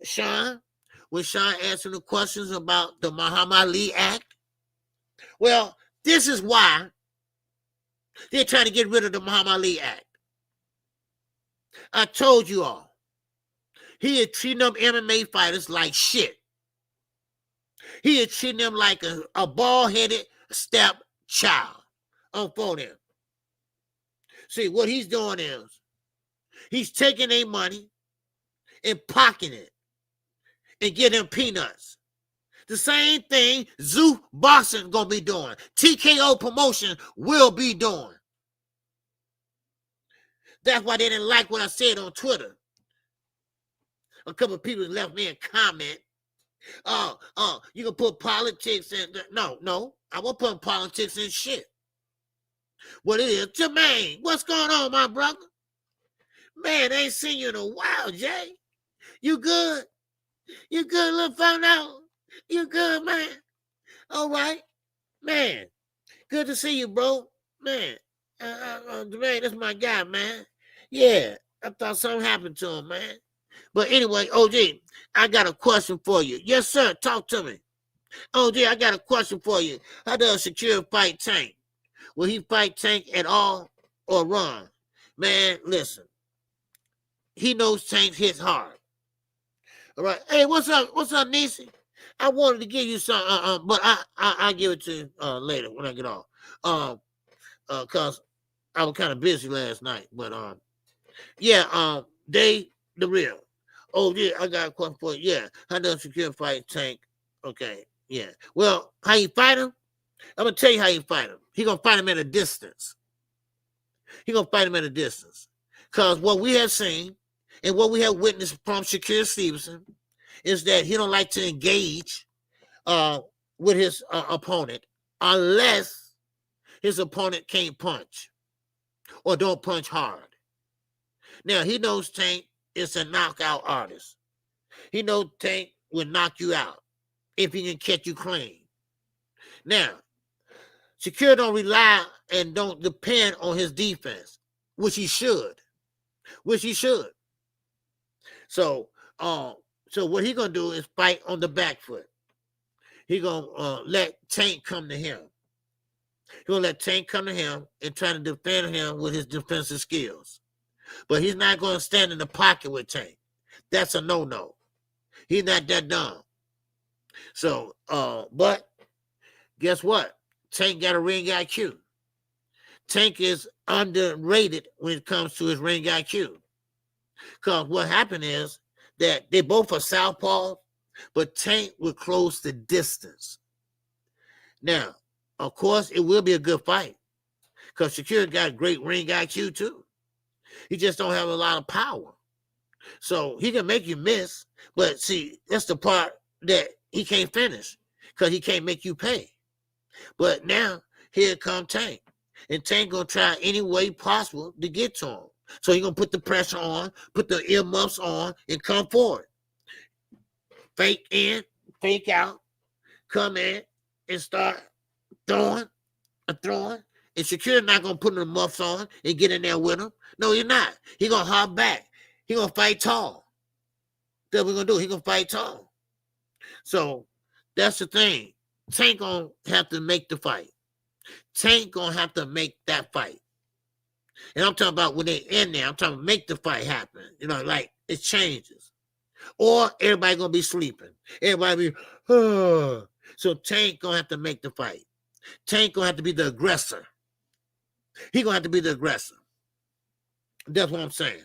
S1: Sean, when Sean answered the questions about the Muhammad Ali Act. Well, this is why they're trying to get rid of the Muhammad Ali Act. I told you all. He is treating them MMA fighters like shit. He is treating them like a bald-headed stepchild on phone him. See, what he's doing is he's taking their money and pocketing it and get them peanuts. The same thing Zoo Boxing gonna be doing. TKO Promotion will be doing. That's why they didn't like what I said on Twitter. A couple of people left me a comment. You can put politics in. No, I won't put politics in shit. What it is, Jermaine, what's going on, my brother? Man, I ain't seen you in a while, Jay. You good? You good, little phone out? You good, man? All right, man. Good to see you, bro. Man, Jermaine, that's my guy, man. Yeah, I thought something happened to him, man. But anyway, OG, I got a question for you. Yes, sir. Talk to me. OG, I got a question for you. How does Shakir fight Tank? Will he fight Tank at all or run? Man, listen. He knows Tank hits hard. All right. Hey, what's up? What's up, Nisi? I wanted to give you some, but I'll give it to you later when I get off. Cause I was kind of busy last night. But yeah, they the real. Oh yeah, I got a question for you. Yeah, how does Shakir fight Tank? Okay, yeah. Well, how you fight him? I'm gonna tell you how you fight him. He gonna fight him at a distance. Cause what we have seen and what we have witnessed from Shakir Stevenson is that he don't like to engage with his opponent unless his opponent can't punch or don't punch hard. Now, he knows Tank is a knockout artist. He knows Tank will knock you out if he can catch you clean. Now, Shakir don't rely and don't depend on his defense, which he should. So what he gonna do is fight on the back foot. He gonna let Tank come to him. He gonna let Tank come to him and try to defend him with his defensive skills. But he's not going to stand in the pocket with Tank. That's a no-no. He's not that dumb. So, but guess what? Tank got a ring IQ. Tank is underrated when it comes to his ring IQ. Because what happened is that they both are southpaw, but Tank will close the distance. Now, of course, it will be a good fight because Shakur got great ring IQ too. He just don't have a lot of power. So he can make you miss, but see, that's the part that he can't finish because he can't make you pay. But now, here come Tank. And Tank going to try any way possible to get to him. So he's going to put the pressure on, put the earmuffs on, and come forward. Fake in, fake out, come in, and start throwing. And Shakur not going to put the muffs on and get in there with him. No, you're not. He's going to hop back. He's going to fight tall. That's what we're going to do. He's going to fight tall. So that's the thing. Tank going to have to make the fight. Tank going to have to make that fight. And I'm talking about when they in there, I'm talking about make the fight happen. You know, like it changes. Or everybody going to be sleeping. Everybody be, oh. So Tank going to have to make the fight. Tank going to have to be the aggressor. He going to have to be the aggressor. That's what I'm saying.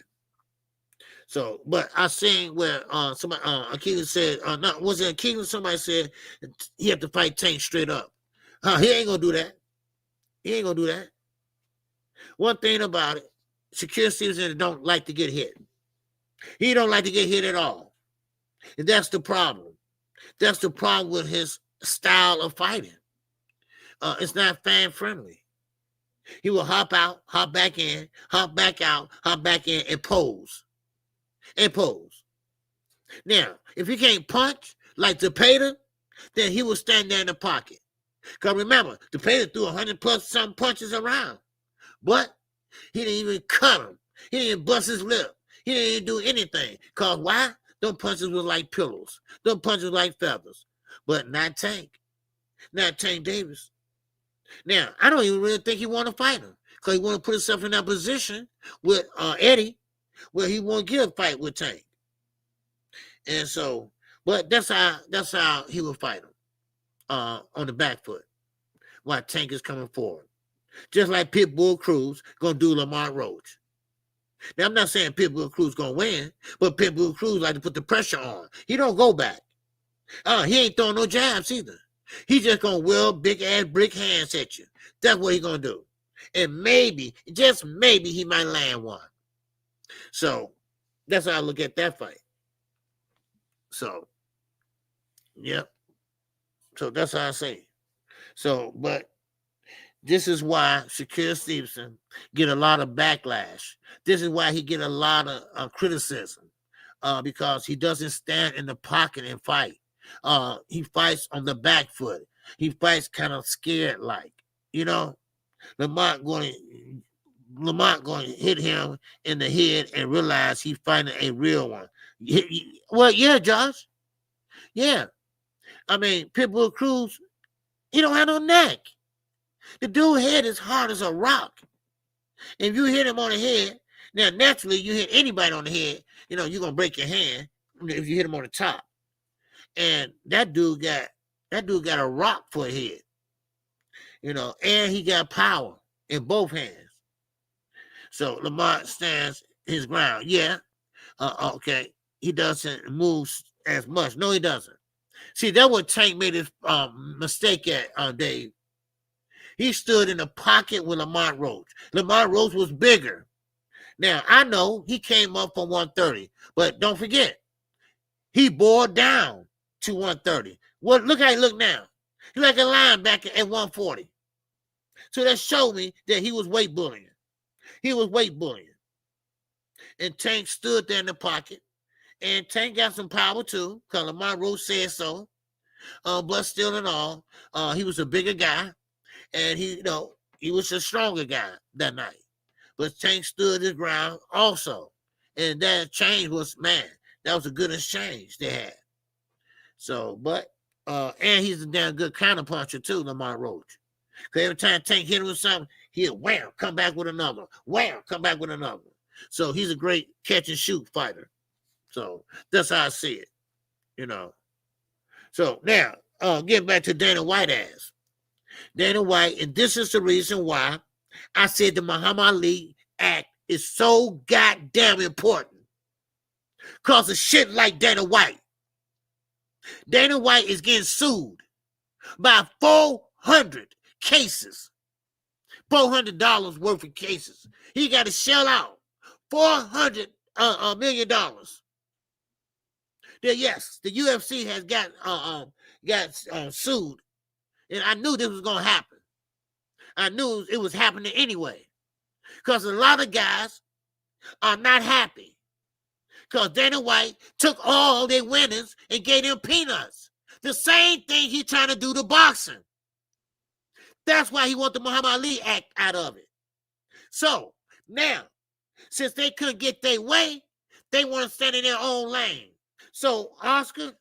S1: So, but I seen where somebody, Akila said, no, was it Akila? Somebody said he had to fight Tank straight up. He ain't going to do that. He ain't going to do that. One thing about it, Shakur Stevenson don't like to get hit. He don't like to get hit at all. And that's the problem. That's the problem with his style of fighting. It's not fan-friendly. He will hop out, hop back in, hop back out, hop back in, and pose. And pose. Now, if he can't punch like DUPONT, then he will stand there in the pocket. Because remember, DUPONT threw 100+ some punches around. But he didn't even cut him. He didn't even bust his lip. He didn't even do anything. Because why? Those punches were like pillows. Those punches were like feathers. But not Tank. Not Tank Davis. Now, I don't even really think he want to fight him. Because he want to put himself in that position with Eddie where he won't get a fight with Tank. And so, but that's how he will fight him. On the back foot. While Tank is coming forward. Just like Pitbull Cruz going to do Lamont Roach. Now, I'm not saying Pitbull Cruz going to win, but Pitbull Cruz like to put the pressure on. He don't go back. He ain't throwing no jabs either. He just going to wheel big-ass brick hands at you. That's what he going to do. And maybe, just maybe, he might land one. So, that's how I look at that fight. So, yep. So, that's how I say. So, but this is why Shakur Stevenson get a lot of backlash. This is why he get a lot of criticism because he doesn't stand in the pocket and fight. He fights on the back foot. He fights kind of scared like, you know. Lamont going to hit him in the head and realize he's fighting a real one. Well, yeah, Josh. Yeah. I mean, Pitbull Cruz, he don't have no neck. The dude's head is hard as a rock. If you hit him on the head, now naturally you hit anybody on the head, you know, you're gonna break your hand if you hit him on the top. And that dude got a rock for a head. You know, and he got power in both hands. So Lamont stands his ground. Yeah. Okay. He doesn't move as much. No, he doesn't. See, that's what Tank made his mistake at, Dave. He stood in the pocket with Lamont Roach. Lamont Roach was bigger. Now, I know he came up from 130, but don't forget, he bored down to 130. Well, look how he look now. He's like a linebacker at 140. So that showed me that he was weight bullying. He was weight bullying. And Tank stood there in the pocket. And Tank got some power too, because Lamont Roach said so. But still in all, he was a bigger guy. And he was a stronger guy that night. But Tank stood his ground also. And that exchange was, man, that was a good exchange they had. So, but, and he's a damn good counterpuncher too, Lamont Roach. Because every time Tank hit him with something, he'll wham, come back with another. Wham, come back with another. So he's a great catch and shoot fighter. So that's how I see it, you know. So now, getting back to Dana White ass. Dana White, and this is the reason why I said the Muhammad Ali Act is so goddamn important. Because of shit like Dana White. Dana White is getting sued by 400 cases. $400 worth of cases. He got to shell out $400 million. Yes, the UFC has got sued, and I knew this was gonna happen. I knew it was happening anyway, because a lot of guys are not happy because Dana White took all their winnings and gave them peanuts. The same thing he trying to do to boxing. That's why he want the Muhammad Ali Act out of it. So now, since they couldn't get their way, they want to stand in their own lane. So Oscar,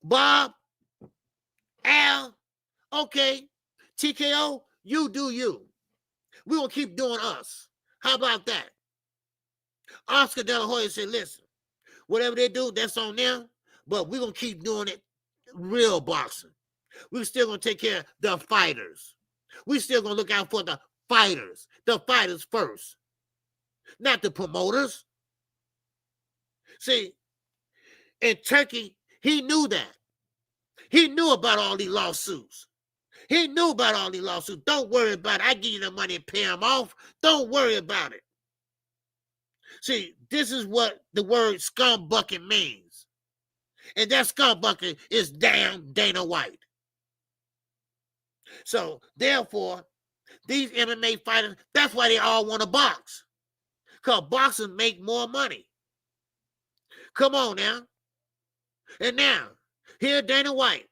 S1: Bob, Al, okay, TKO, you do you. We're going to keep doing us. How about that? Oscar De La Hoya said, listen, whatever they do, that's on them, but we're going to keep doing it real boxing. We're still going to take care of the fighters. We're still going to look out for the fighters first, not the promoters. See, in Turkey, he knew that. He knew about all these lawsuits. Don't worry about it. I give you the money and pay them off. Don't worry about it. See, this is what the word scumbucket means. And that scumbucket is damn Dana White. So, therefore, these MMA fighters, that's why they all want to box. Because boxers make more money. Come on now. And now, here Dana White,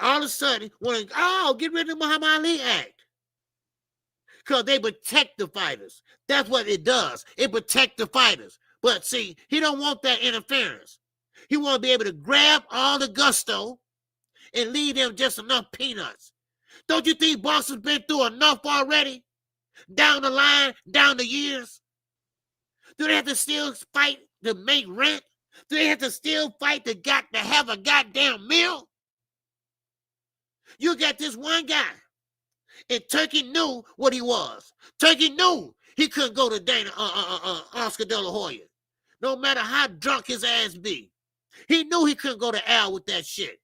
S1: all of a sudden, want to, get rid of the Muhammad Ali Act. Because they protect the fighters. That's what it does. It protects the fighters. But see, he don't want that interference. He want to be able to grab all the gusto and leave them just enough peanuts. Don't you think boxers been through enough already? Down the line, down the years? Do they have to still fight to make rent? Do they have to still fight to have a goddamn meal? You got this one guy. And Turkey knew what he was. Turkey knew he couldn't go to Oscar De La Hoya. No matter how drunk his ass be. He knew he couldn't go to Al with that shit.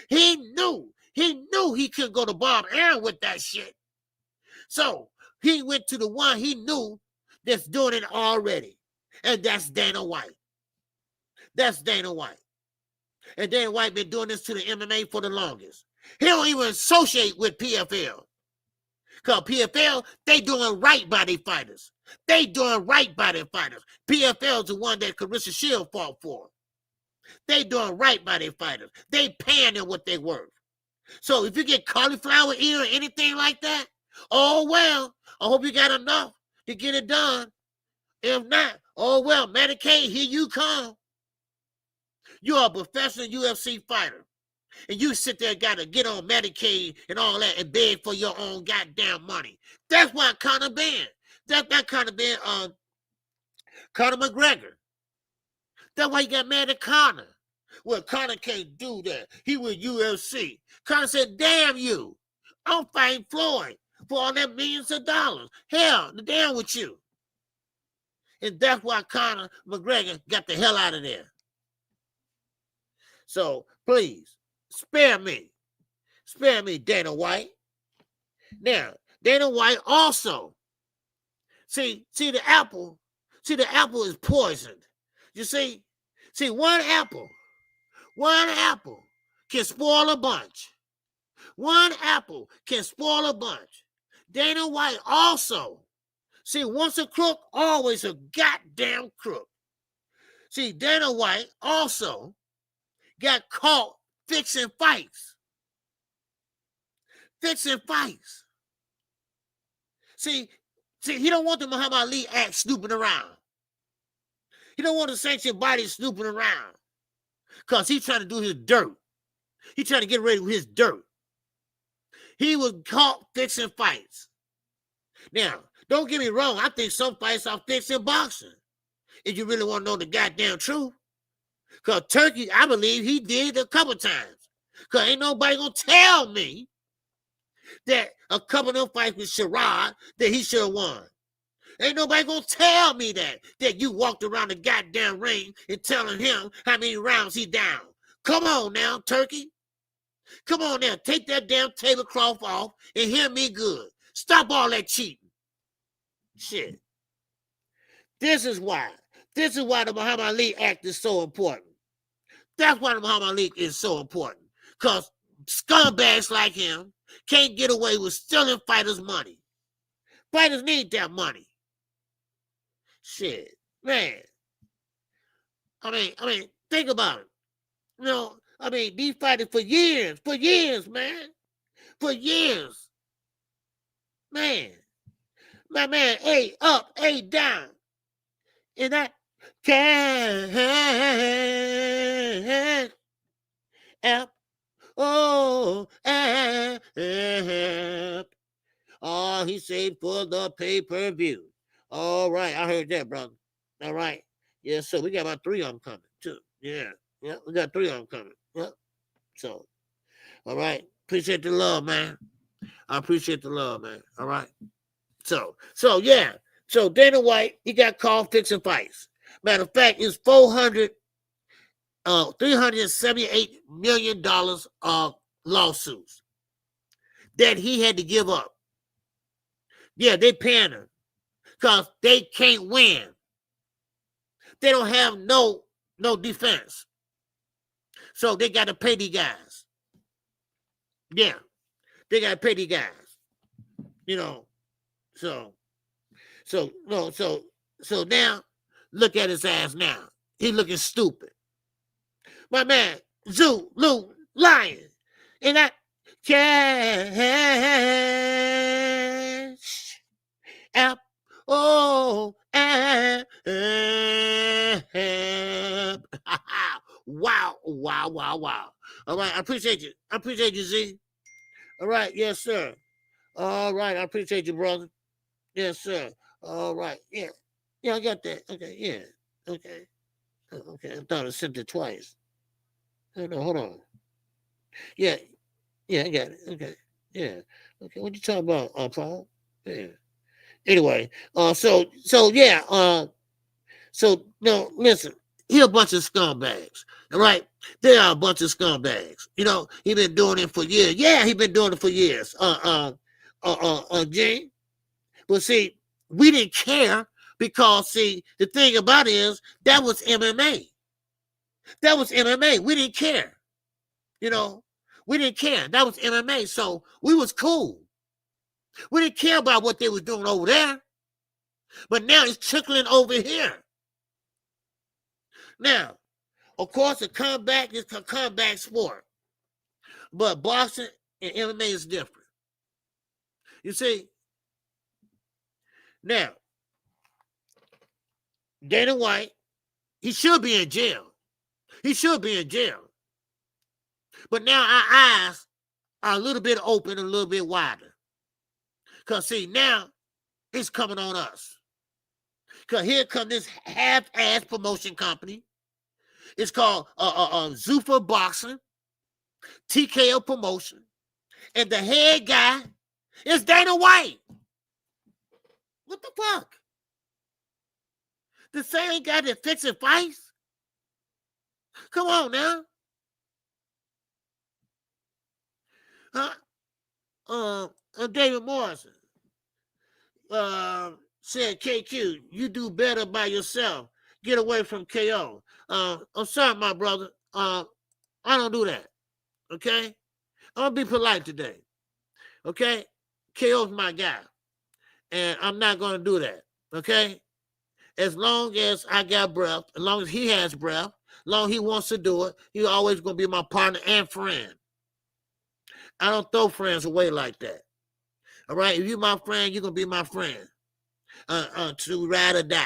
S1: He knew he couldn't go to Bob Arum with that shit. So he went to the one he knew that's doing it already. And that's Dana White. And Dana White been doing this to the MMA for the longest. He don't even associate with PFL. Because PFL, they doing right by their fighters. PFL is the one that Carissa Shield fought for. They doing right by their fighters. They paying them what they worth. So if you get cauliflower ear or anything like that, oh well, I hope you got enough to get it done. If not, oh well, Medicaid, here you come. You're a professional UFC fighter. And you sit there, got to get on Medicaid and all that and beg for your own goddamn money. That's why Conor banned. That's not Conor banned Conor McGregor. That's why he got mad at Conor. Well, Conor can't do that. He with UFC. Conor said, damn you. I'm fighting Floyd for all that millions of dollars. Hell, the damn with you. And that's why Conor McGregor got the hell out of there. So, please, spare me, Dana White. Now, Dana White also, see the apple is poisoned. You see, one apple can spoil a bunch. Dana White also, once a crook, always a goddamn crook. See, Dana White also got caught fixing fights. See, he don't want the Muhammad Ali Act snooping around. He don't want the sanctioned body snooping around. Because he's trying to do his dirt. He's trying to get ready with his dirt. He was caught fixing fights. Now, Don't get me wrong. I think some fights are fixed in boxing. If you really want to know the goddamn truth. Because Turkey, I believe he did a couple times. Because ain't nobody going to tell me that a couple of them fights with Sherrod that he should have won. Ain't nobody going to tell me that you walked around the goddamn ring and telling him how many rounds he down. Come on now, Turkey. Come on now. Take that damn tablecloth off and hear me good. Stop all that cheating. Shit. This is why the Muhammad Ali Act is so important. That's why the Muhammad Ali is so important. Because scumbags like him can't get away with stealing fighters' money. Fighters need that money. Shit, man. I mean, think about it. You know, I mean, these fighters for years, man. For years. Man. My man, A up, A down. And that can help. Oh, help. Oh, he said for the pay-per-view. All right, I heard that, brother. All right. Yeah, so we got about 3 of them coming, too. Yeah, we got 3 of them coming. Yeah. So, all right. Appreciate the love, man. I appreciate the love, man. All right. So yeah. So Dana White, he got called fixing fights. Matter of fact, it's $378 million of lawsuits that he had to give up. Yeah, they paying him because they can't win. They don't have no defense. So they got to pay these guys. Yeah, they got to pay these guys. You know, so now look at his ass now. He looking stupid. My man, Zulu Lion, and I cash app. Oh, app. Wow. All right, I appreciate you. Z. All right, yes, sir. All right, I appreciate you, brother. Yes, sir. All right, yeah, I got that. Okay, yeah, okay. I thought I sent it twice. Oh, no, hold on. Yeah, I got it. Okay, yeah. Okay, what you talking about, Paul? Yeah. Anyway, so no, listen. He a bunch of scumbags, all right? They are a bunch of scumbags. You know, he been doing it for years. Yeah, he been doing it for years. Jane. But see, we didn't care because, see, the thing about it is that was MMA. That was MMA. We didn't care. You know, we didn't care. That was MMA. So we was cool. We didn't care about what they was doing over there. But now it's trickling over here. Now, of course, a comeback is a comeback sport. But boxing and MMA is different. You see? Now, Dana White, he should be in jail. He should be in jail. But now our eyes are a little bit open, a little bit wider. Because, see, now it's coming on us. Because here comes this half-ass promotion company. It's called Zuffa Boxing, TKO Promotion. And the head guy is Dana White. What the fuck? The same guy that fixing fights? Come on now. David Morrison said, KQ, you do better by yourself. Get away from KO. I'm sorry, my brother. I don't do that. Okay? I'm going to be polite today. Okay? KO's my guy. And I'm not going to do that. Okay? As long as I got breath, as long as he has breath, as long as he wants to do it, he's always going to be my partner and friend. I don't throw friends away like that. All right? If you're my friend, you're going to be my friend. To ride or die.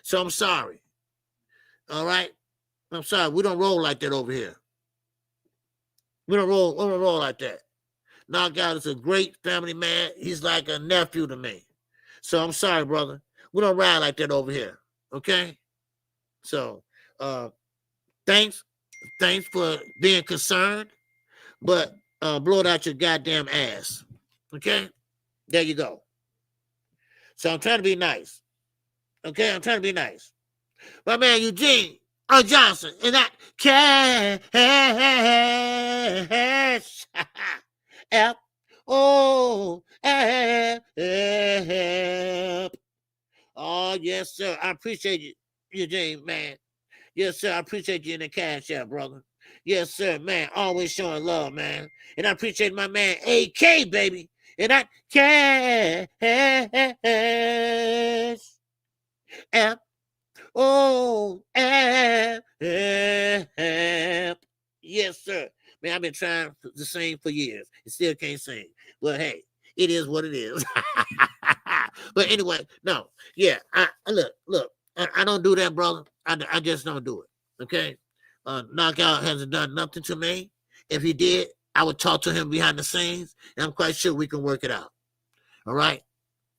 S1: So I'm sorry. All right? I'm sorry. We don't roll like that over here. We don't roll like that. Knockout is a great family man. He's like a nephew to me. So I'm sorry, brother. We don't ride like that over here. Okay? So thanks for being concerned, but blow it out your goddamn ass. Okay? There you go. So I'm trying to be nice. Okay? I'm trying to be nice. My man Eugene Johnson and that cash Oh, yes, sir. I appreciate you, Eugene, man. Yes, sir. I appreciate you in the cash app, brother. Yes, sir, man. Always showing love, man. And I appreciate my man AK, baby. And that cash app. Yes, sir. Man, I've been trying to sing for years. I still can't sing. But hey, it is what it is. But anyway, no. Yeah, look. I don't do that, brother. I just don't do it. Okay? Knockout hasn't done nothing to me. If he did, I would talk to him behind the scenes, and I'm quite sure we can work it out. All right?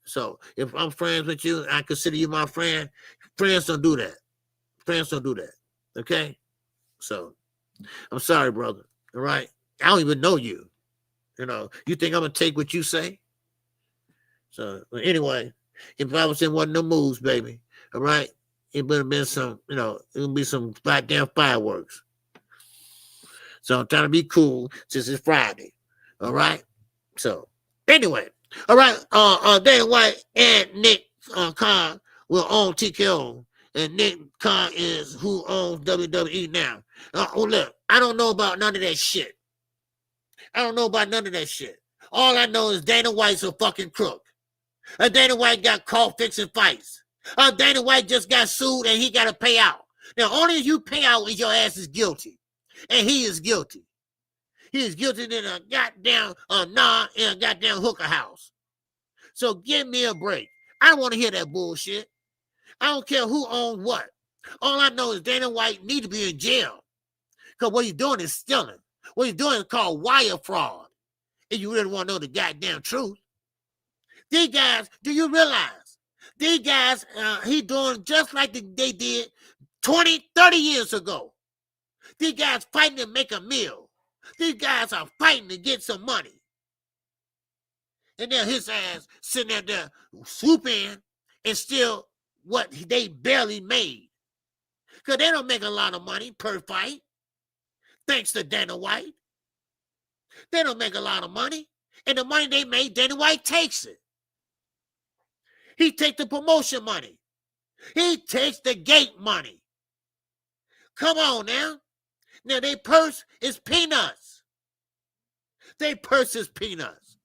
S1: So if I'm friends with you, I consider you my friend. Friends don't do that. Friends don't do that. Okay? So I'm sorry, brother. All right? I don't even know you. You know, you think I'm going to take what you say? So anyway, if I was in one of them moves, baby, all right, it would have been some, it would be some goddamn fireworks. So I'm trying to be cool since it's Friday. All right? So anyway, all right, Dana White and Nick Khan will own TKO. And Nick Khan is who owns WWE now. Look, I don't know about none of that shit. All I know is Dana White's a fucking crook. Dana White got caught fixing fights. Dana White just got sued and he got to pay out. Now, only if you pay out if your ass is guilty. And he is guilty. He is guilty in a goddamn in a goddamn hooker house. So give me a break. I don't want to hear that bullshit. I don't care who owns what. All I know is Dana White need to be in jail. Because what he's doing is stealing. What he's doing is called wire fraud. If you really want to know the goddamn truth. These guys, do you realize? These guys, he doing just like they did 20, 30 years ago. These guys fighting to make a meal. These guys are fighting to get some money. And then his ass sitting there swoop in and steal what they barely made. Because they don't make a lot of money per fight. Thanks to Dana White. They don't make a lot of money. And the money they made, Dana White takes it. He takes the promotion money. He takes the gate money. Come on now. Now, their purse is peanuts. Their purse is peanuts.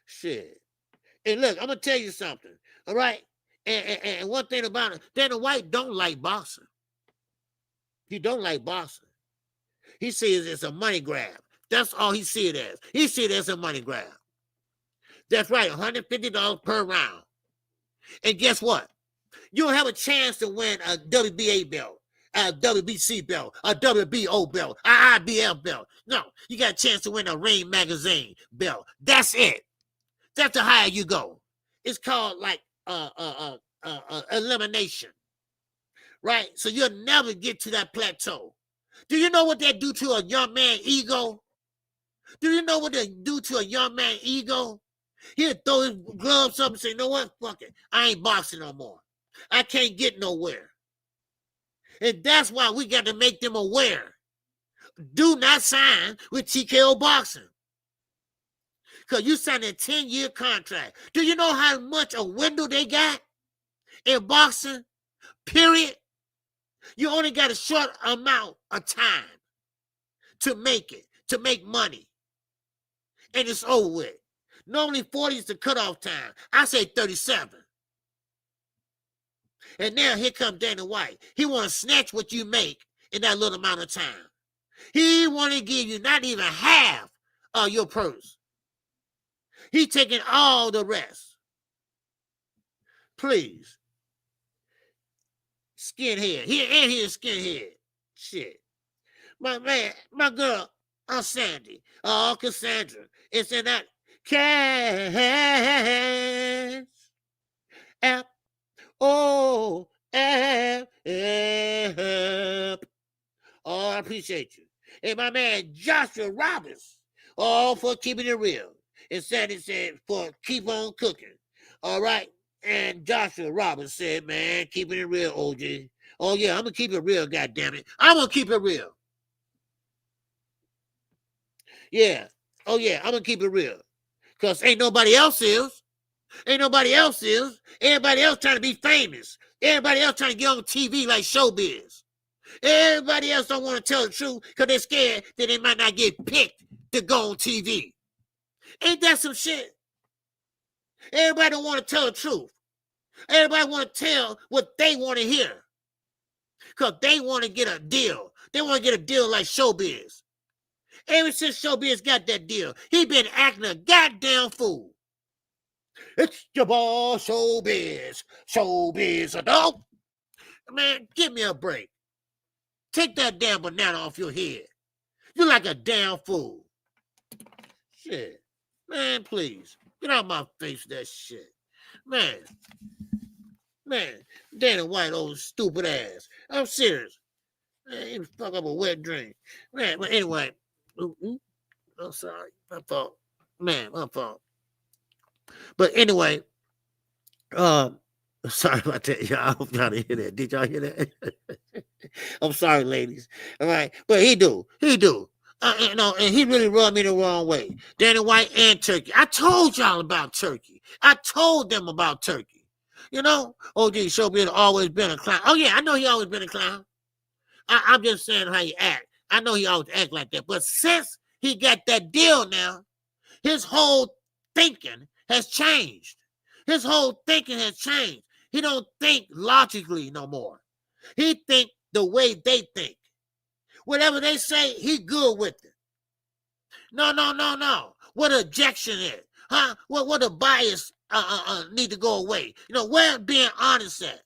S1: Shit. And look, I'm going to tell you something. All right? And one thing about it, Dana White don't like boxing. He don't like boxing. He sees it's a money grab. That's all he sees it as. He sees it as a money grab. That's right, $150 per round. And guess what? You don't have a chance to win a WBA belt, a WBC belt, a WBO belt, a IBF belt. No, you got a chance to win a Ring Magazine belt. That's it. That's the higher you go. It's called like elimination. Right? So you'll never get to that plateau. Do you know what that do to a young man's ego? Do you know what they do to a young man's ego? He'll throw his gloves up and say, you know what? Fuck it. I ain't boxing no more. I can't get nowhere. And that's why we got to make them aware. Do not sign with TKO Boxing. Because you signed a 10-year contract. Do you know how much a window they got in boxing? Period. You only got a short amount of time to make it, to make money. And it's over with. Normally 40 is the cutoff time. I say 37. And now here comes Dana White. He want to snatch what you make in that little amount of time. He want to give you not even half of your purse. He taking all the rest. Please. Skinhead. He is skinhead. Shit. My man, my girl, Sandy, Cassandra, is in that Cash app. Oh, app. Oh, I appreciate you. And my man Joshua Roberts, all for keeping it real. And Sandy said, for keep on cooking. All right. And Joshua Roberts said, man, keeping it real, OG. Oh, yeah, I'm going to keep it real, goddammit. I'm going to keep it real. Yeah. Oh, yeah, I'm going to keep it real. Because ain't nobody else is. Ain't nobody else is. Everybody else trying to be famous. Everybody else trying to get on TV like showbiz. Everybody else don't want to tell the truth because they're scared that they might not get picked to go on TV. Ain't that some shit? Everybody don't want to tell the truth. Everybody want to tell what they want to hear because they want to get a deal. They want to get a deal like showbiz. Ever since showbiz got that deal, he been acting a goddamn fool. It's your boy, showbiz. Showbiz adult. Man, give me a break. Take that damn banana off your head. You're like a damn fool. Shit. Man, please. Get out my face with that shit. Man. Danny White, old stupid ass. I'm serious. Man, he fuck up a wet drink. Man, but anyway. I'm sorry. My fault. Man, my fault. But anyway, sorry about that, y'all. I hope y'all didn't hear that. Did y'all hear that? I'm sorry, ladies. All right, but he do. And he really rubbed me the wrong way. Danny White and Turkey. I told y'all about Turkey. I told them about Turkey. You know, OG Showbiz always been a clown. Oh yeah, I know he always been a clown. I'm just saying how he act. I know he always act like that. But since he got that deal now, his whole thinking has changed. His whole thinking has changed. He don't think logically no more. He think the way they think. Whatever they say, he good with it. No. What objection is? Huh? What the bias need to go away? You know, where being honest at?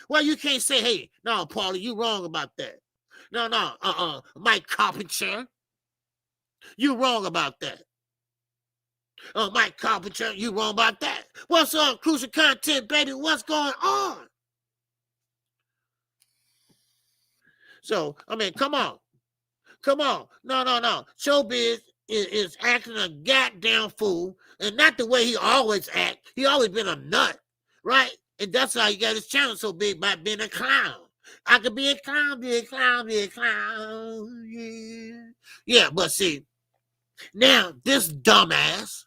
S1: Well, you can't say, hey, no, Paulie, you wrong about that. No, Mike Carpenter, you wrong about that. Mike Carpenter, you wrong about that. What's up, Crucial Content, baby? What's going on? So, I mean, come on. No. Showbiz is acting a goddamn fool, and not the way he always act. He always been a nut, right? And that's how he got his channel so big by being a clown. I could be a clown, be a clown, yeah. Yeah, but see, now this dumbass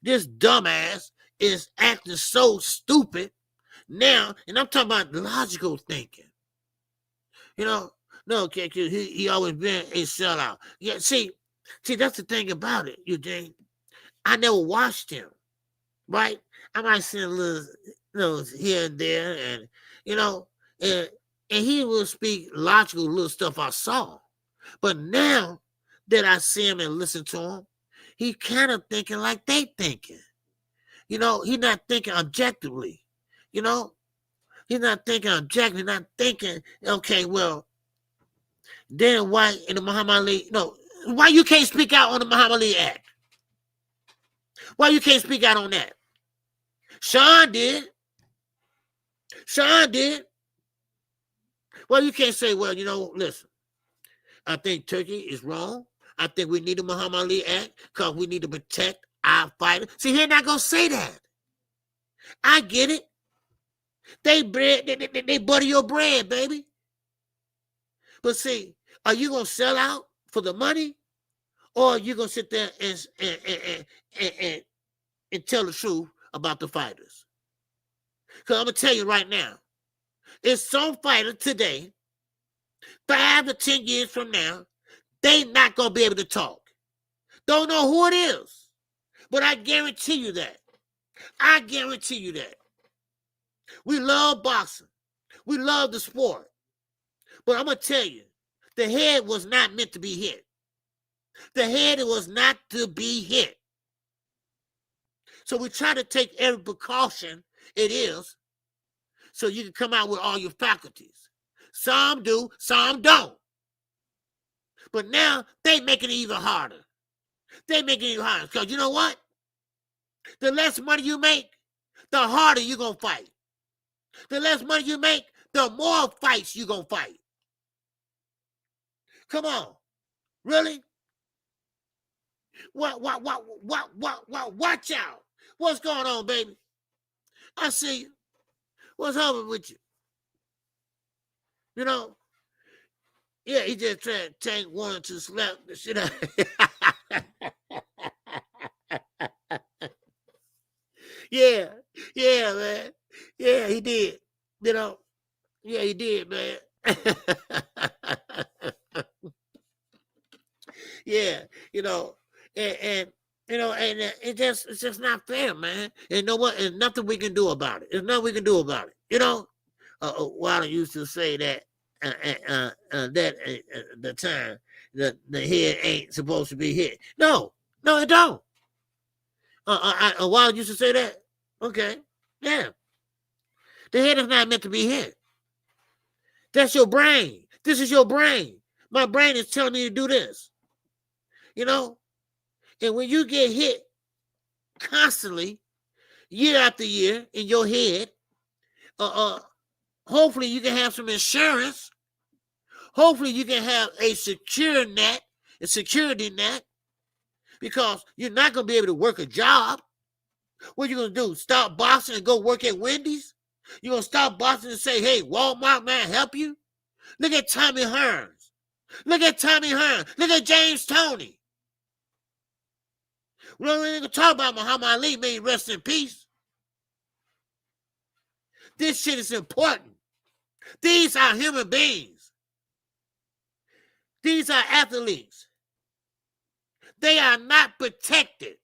S1: is acting so stupid now, and I'm talking about logical thinking. You know, no, KQ, he always been a sellout. Yeah, see, that's the thing about it, you think. I never watched him, right? I might see a little here and there, and and he will speak logical little stuff I saw. But now that I see him and listen to him, he kind of thinking like they thinking. You know, he's not thinking objectively. You know, he's not thinking objectively, not thinking, okay, well, then why in the Muhammad Ali, why you can't speak out on the Muhammad Ali Act? Why you can't speak out on that? Sean did. Well, you can't say, well, listen, I think Turkey is wrong. I think we need the Muhammad Ali Act because we need to protect our fighters. See, he's not going to say that. I get it. They butter your bread, baby. But see, are you going to sell out for the money? Or are you going to sit there and tell the truth about the fighters? Because I'm going to tell you right now, it's some fighter today, 5 to 10 years from now, they not going to be able to talk. Don't know who it is, but I guarantee you that. We love boxing. We love the sport. But I'm going to tell you, the head was not meant to be hit. The head was not to be hit. So we try to take every precaution it is so you can come out with all your faculties. Some do, some don't. But now they make it even harder. They making you hard. Because you know what? The less money you make, the harder you're going to fight. The less money you make, the more fights you're going to fight. Come on. Really? Watch out. What's going on, baby? I see you. What's happening with you? You know? Yeah, he just trying to take one to slap the shit out. Yeah, man. Yeah, he did. You know? Yeah, he did, man. Yeah, you know, and you know, and it's just not fair, man. And you know what? There's nothing we can do about it. There's nothing we can do about it. You know, Wilder used to say that the time the head ain't supposed to be hit. No, it don't. Wilder used to say that. Okay, yeah. The head is not meant to be hit. That's your brain. This is your brain. My brain is telling me to do this. You know? And when you get hit constantly, year after year, in your head, hopefully you can have some insurance. Hopefully you can have a security net, because you're not going to be able to work a job. What are you going to do? Stop boxing and go work at Wendy's? You're going to stop boxing and say, hey, Walmart, man, help you? Look at Tommy Hearns. Look at James Toney. We don't even talk about Muhammad Ali, may he rest in peace. This shit is important. These are human beings. These are athletes. They are not protected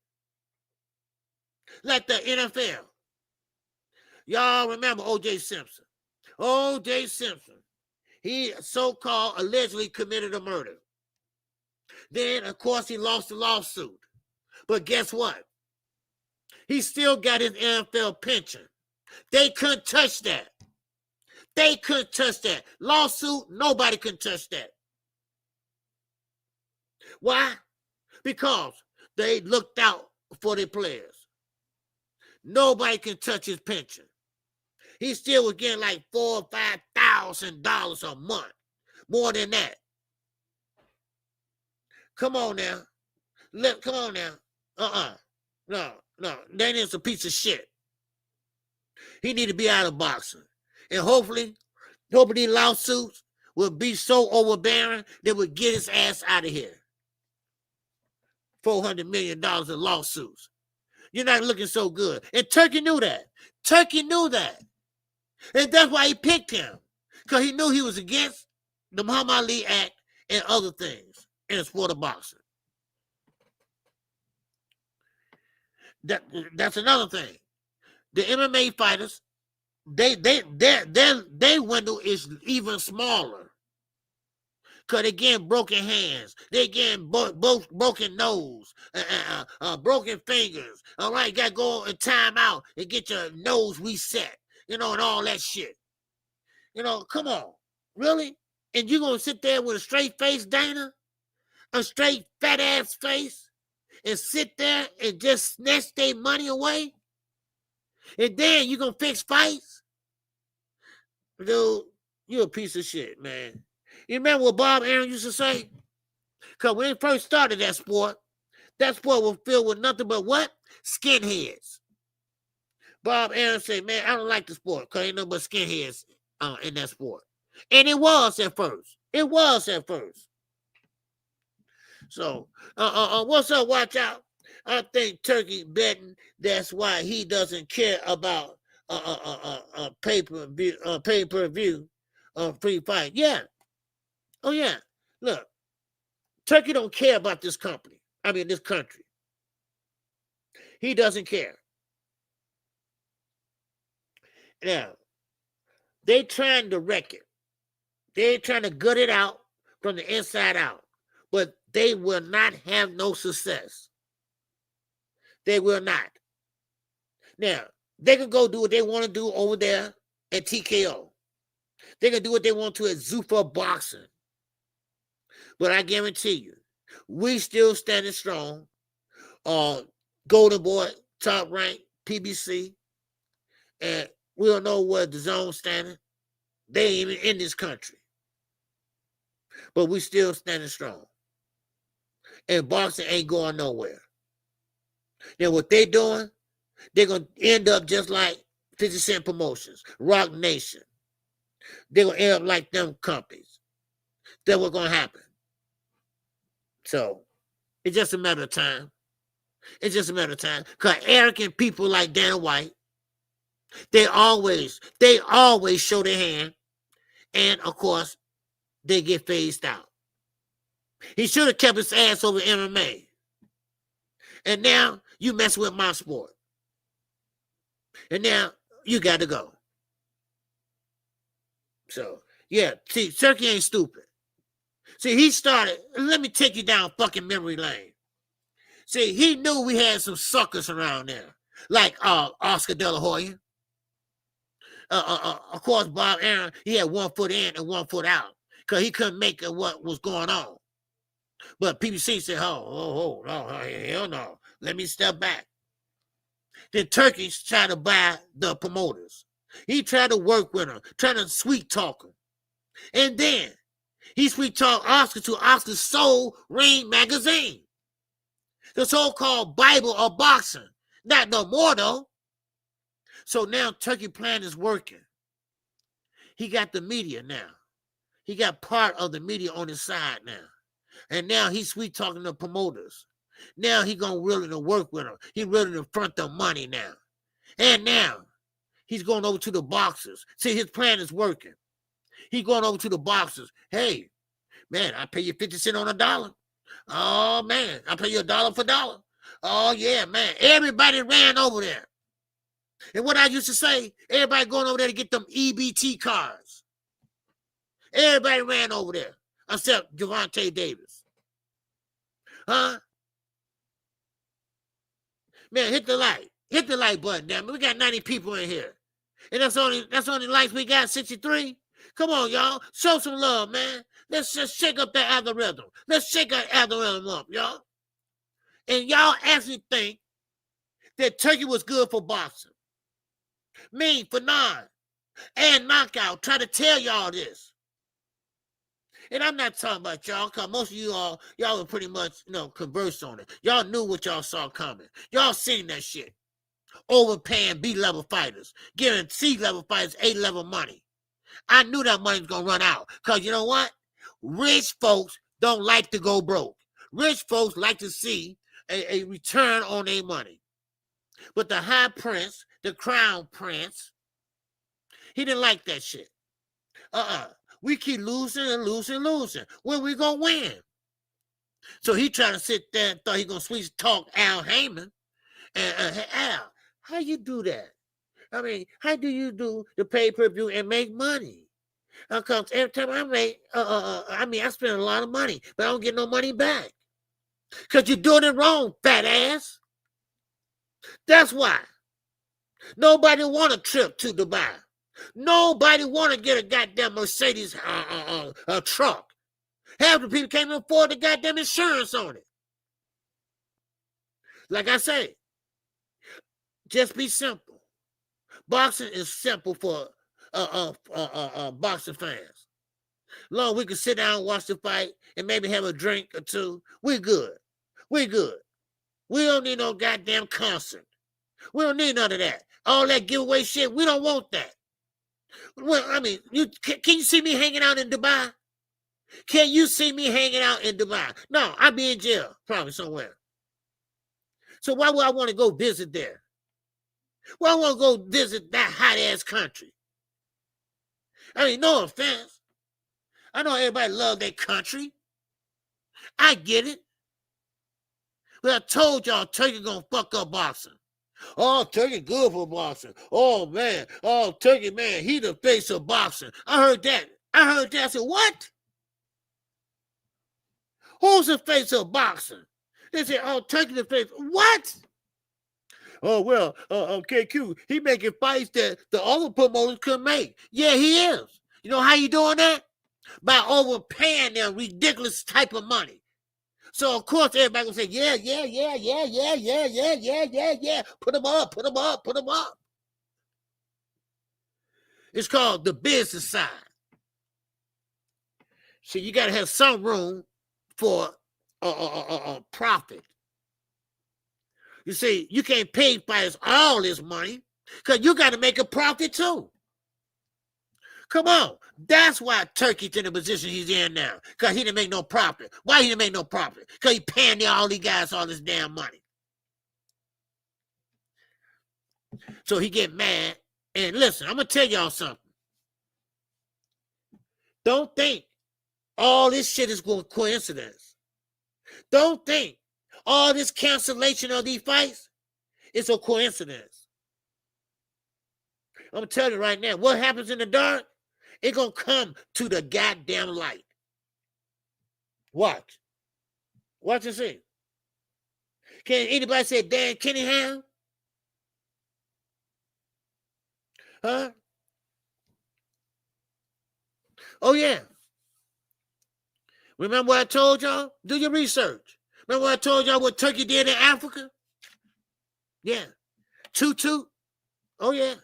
S1: like the NFL. Y'all remember O.J. Simpson. O.J. Simpson. He so-called allegedly committed a murder. Then, of course, he lost the lawsuit. But guess what? He still got his NFL pension. They couldn't touch that. They couldn't touch that. Lawsuit, nobody can touch that. Why? Because they looked out for their players. Nobody can touch his pension. He still was getting like $4,000 or $5,000 a month. More than that. Come on now. Come on now. No. That is a piece of shit. He need to be out of boxing. And hopefully these lawsuits will be so overbearing that will get his ass out of here. $400 million in lawsuits. You're not looking so good. And Turkey knew that. And that's why he picked him. Because he knew he was against the Muhammad Ali Act and other things in the sport of boxing. That's another thing. The MMA fighters, their window is even smaller. Because they getting broken hands. They getting both broken nose, broken fingers. All right, got to go and time out and get your nose reset, and all that shit. Come on. Really? And you going to sit there with a straight face, Dana? A straight fat ass face? And sit there and just snatch their money away? And then you going to fix fights? Dude, you a piece of shit, man. You remember what Bob Arum used to say? Because when he first started that sport was filled with nothing but what? Skinheads. Bob Arum said, man, I don't like the sport because ain't nothing but skinheads in that sport. And it was at first. So, what's up? Watch out. I think Turkey betting that's why he doesn't care about pay-per-view free fight. Yeah. Oh, yeah. Look, Turkey don't care about this country. He doesn't care. Now, they trying to wreck it. They're trying to gut it out from the inside out. But they will not have no success. They will not. Now, they can go do what they want to do over there at TKO. They can do what they want to at Zuffa Boxing. But I guarantee you, we still standing strong Golden Boy, Top Rank, PBC, and we don't know where the zone standing. They ain't even in this country. But we still standing strong. And boxing ain't going nowhere. Then what they doing, they're going to end up just like 50 Cent Promotions, Rock Nation. They're going to end up like them companies. That's what's going to happen. So, it's just a matter of time. It's just a matter of time. Because arrogant people like Dana White, they always show their hand. And, of course, they get phased out. He should have kept his ass over MMA. And now you mess with my sport. And now you got to go. So, yeah, see, Turkey ain't stupid. See, he started, let me take you down fucking memory lane. See, he knew we had some suckers around there, like Oscar De La Hoya. Of course, Bob Aaron, he had 1 foot in and 1 foot out because he couldn't make what was going on. But PBC said, oh, no, hell no. Let me step back. Then Turkey tried to buy the promoters. He tried to work with them, trying to sweet talk them. And then he sweet talked Oscar to Oscar's Soul Ring magazine. The so-called Bible of boxing. Not no more, though. So now Turkey plan is working. He got the media now. He got part of the media on his side now. And now he's sweet talking to promoters. Now he gonna willing to work with them. He willing to front the money now. And now he's going over to the boxers. See, his plan is working. He going over to the boxers. Hey, man, I pay you 50 cents on a dollar. Oh, man, I pay you $1 for $1. Oh, yeah, man. Everybody ran over there. And what I used to say, everybody going over there to get them EBT cards. Everybody ran over there, except Gervonta Davis. Huh? Man, hit the like. Hit the like button, damn it. We got 90 people in here. And that's only likes we got, 63. Come on, y'all. Show some love, man. Let's just shake up that algorithm. Let's shake that algorithm up, y'all. And y'all actually think that Turkey was good for boxing. Me, Fanon, and Knockout try to tell y'all this. And I'm not talking about y'all, because most of you all, y'all were pretty much, conversed on it. Y'all knew what y'all saw coming. Y'all seen that shit. Overpaying B-level fighters, giving C-level fighters A-level money. I knew that money was going to run out. Because you know what? Rich folks don't like to go broke. Rich folks like to see a return on their money. But the high prince, the crown prince, he didn't like that shit. We keep losing and losing and losing. When we going to win? So he tried to sit there and thought he going to sweet talk Al Heyman. And hey, Al, how you do that? I mean, how do you do the pay-per-view and make money? Because every time I make, I spend a lot of money, but I don't get no money back. Because you're doing it wrong, fat ass. That's why. Nobody want a trip to Dubai. Nobody want to get a goddamn Mercedes truck. Half the people can't even afford the goddamn insurance on it. Like I say, just be simple. Boxing is simple for boxing fans. Long we can sit down and watch the fight and maybe have a drink or two. We good. We good. We don't need no goddamn concert. We don't need none of that. All that giveaway shit, we don't want that. Well, I mean, can you see me hanging out in Dubai? Can you see me hanging out in Dubai? No, I'll be in jail, probably somewhere. So why would I want to go visit there? Why I want to go visit that hot-ass country? I mean, no offense. I know everybody love their country. I get it. But I told y'all Turkey gonna fuck up boxing. Oh, Turkey good for boxing. Oh, man. Oh, Turkey, man, he the face of boxing. I heard that. I said, what? Who's the face of boxing? They said, oh, Turkey the face. What? Oh, well, KQ, he making fights that the other promoters couldn't make. Yeah, he is. You know how you doing that? By overpaying them ridiculous type of money. So of course everybody gonna say, yeah. Put them up. It's called the business side. So you gotta have some room for profit. You see, you can't pay fighters all this money because you got to make a profit too. Come on. That's why Turkey's in the position he's in now, because he didn't make no profit. Why he didn't make no profit? Because he paying all these guys all this damn money. So he get mad. And listen, I'm going to tell y'all something. Don't think all this shit is going coincidence. Don't think all this cancellation of these fights is a coincidence. I'm telling you right now, what happens in the dark, it's going to come to the goddamn light. Watch. Watch and see. Can anybody say Dan Kenningham? Huh? Oh, yeah. Remember what I told y'all? Do your research. Remember what I told y'all what Turkey did in Africa? Yeah. 2-2. Oh, yeah.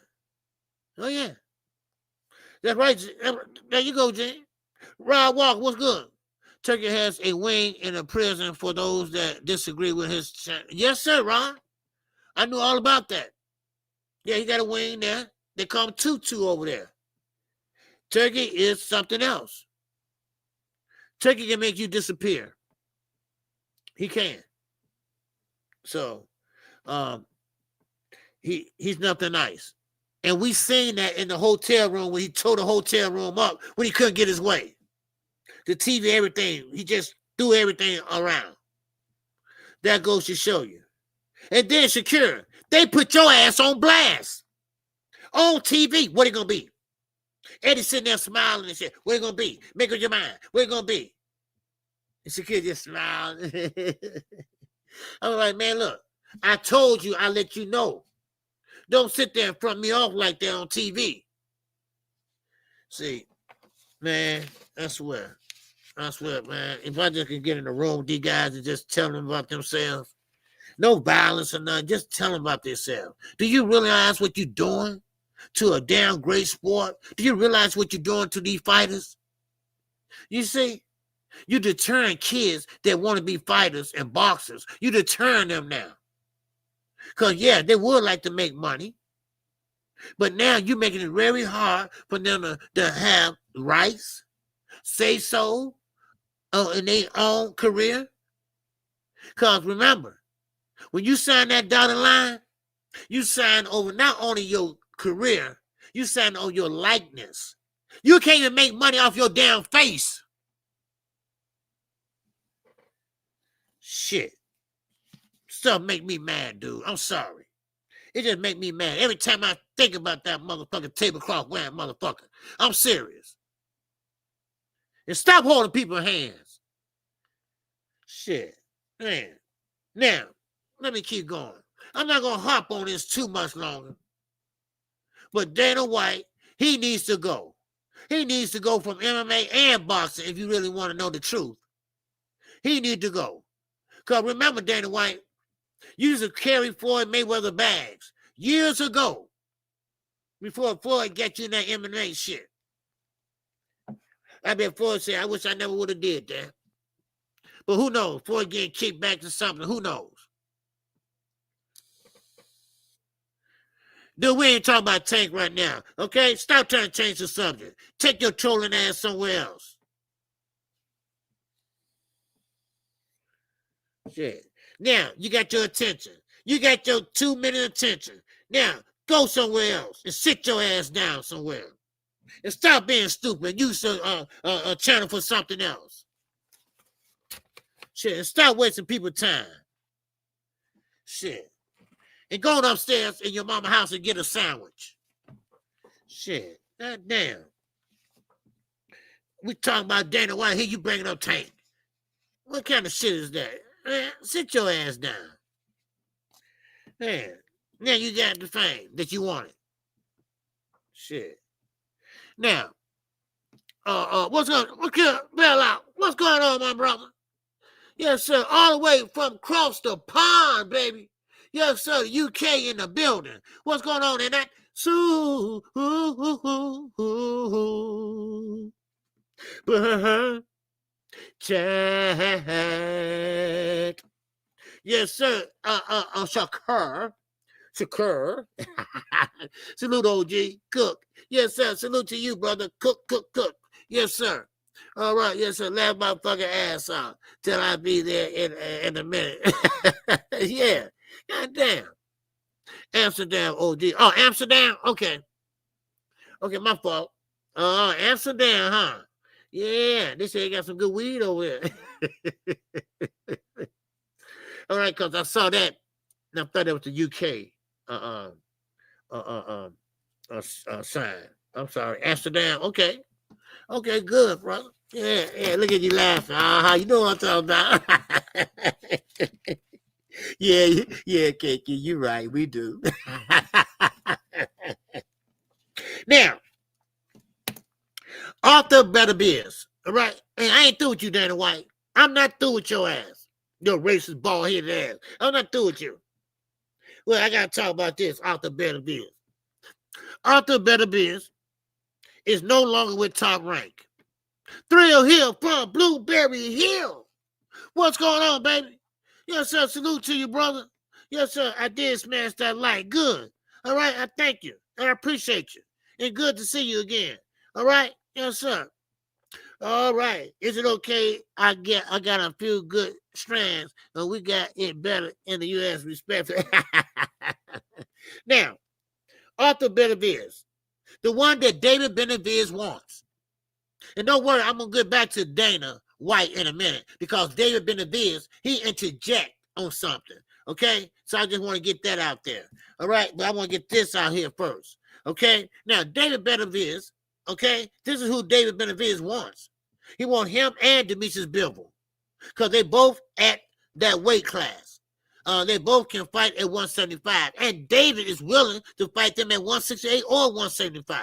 S1: Oh, yeah. That's right. There you go, Jane. Rod Walker, what's good? Turkey has a wing in a prison for those that disagree with his... Yes, sir, Ron. I knew all about that. Yeah, he got a wing there. They call him 2-2 over there. Turkey is something else. Turkey can make you disappear. He can. So, he's nothing nice. And we seen that in the hotel room when he tore the hotel room up when he couldn't get his way. The TV, everything. He just threw everything around. That goes to show you. And then Shakira, they put your ass on blast. On TV. What it gonna be? Eddie sitting there smiling and shit. What it gonna be? Make up your mind. What it gonna be? And Shakira just smiled. I was like, man, look, I told you, I let you know. Don't sit there and front me off like that on TV. See, man, I swear, man, if I just can get in the room with these guys and just tell them about themselves, no violence or nothing, just tell them about themselves. Do you realize what you're doing to a damn great sport? Do you realize what you're doing to these fighters? You see, you're deterring kids that want to be fighters and boxers. You're deterring them now. Because, yeah, they would like to make money. But now you're making it very hard for them to have rights, say so in their own career. Because remember, when you sign that dotted line, you sign over not only your career, you sign over your likeness. You can't even make money off your damn face. Shit. Stuff make me mad, dude. I'm sorry. It just make me mad. Every time I think about that motherfucking tablecloth wearing motherfucker. I'm serious. And stop holding people's hands. Shit. Man. Now, let me keep going. I'm not going to hop on this too much longer. But Dana White, he needs to go. He needs to go from MMA and boxing if you really want to know the truth. He needs to go. Because remember, Dana White, you used to carry Floyd Mayweather bags years ago before Floyd got you in that MMA shit. I bet Floyd said, I wish I never would have did that. But who knows? Floyd getting kicked back to something. Who knows? Dude, we ain't talking about Tank right now, okay? Stop trying to change the subject. Take your trolling ass somewhere else. Shit. Now, you got your attention. You got your 2-minute attention. Now, go somewhere else and sit your ass down somewhere. And stop being stupid. Use a channel for something else. Shit, and stop wasting people's time. Shit. And going upstairs in your mama's house and get a sandwich. Shit. God damn. We talking about Dana White. Here you bringing up Tank. What kind of shit is that? Man, sit your ass down. Man, now you got the fame that you wanted. Shit. Now, what's going on, my brother? Yes, sir. All the way from across the pond, baby. Yes, sir. UK in the building. What's going on in that? Check. Yes, sir. Shakur. Shakur. Salute, OG. Cook. Yes, sir. Salute to you, brother. Cook. Yes, sir. All right. Yes, sir. Laugh my fucking ass off till I be there in a minute. Yeah. God damn. Amsterdam, OG. Oh, Amsterdam? Okay. Okay, my fault. Amsterdam, huh? Yeah, this here got some good weed over there. All right, because I saw that, and I thought that was the UK sign. I'm sorry, Amsterdam. Okay, good, brother. Yeah. Look at you laughing. You know what I'm talking about? yeah, KQ, you right. We do. Now, Arthur Better Biz. All right, and I ain't through with you, Danny White. I'm not through with your ass. Your racist bald-headed ass. I'm not through with you. Well, I gotta talk about this, Arthur Better Biz. Arthur Better Biz is no longer with Top Rank. Thrill Hill from Blueberry Hill. What's going on, baby? Yes, sir. Salute to you, brother. Yes, sir. I did smash that like. Good. All right. I thank you. I appreciate you. And good to see you again. All right. Yes, sir. All right. Is it okay? I got a few good strands, but we got it better in the U.S. respectfully. Now, Arthur Benavides, the one that David Benavides wants. And don't worry, I'm going to get back to Dana White in a minute because David Benavides, he interject on something. Okay? So I just want to get that out there. All right? But I want to get this out here first. Okay? Now, David Benavides, okay? This is who David Benavides wants. He wants him and Demetrius Bivol because they both at that weight class. They both can fight at 175. And David is willing to fight them at 168 or 175.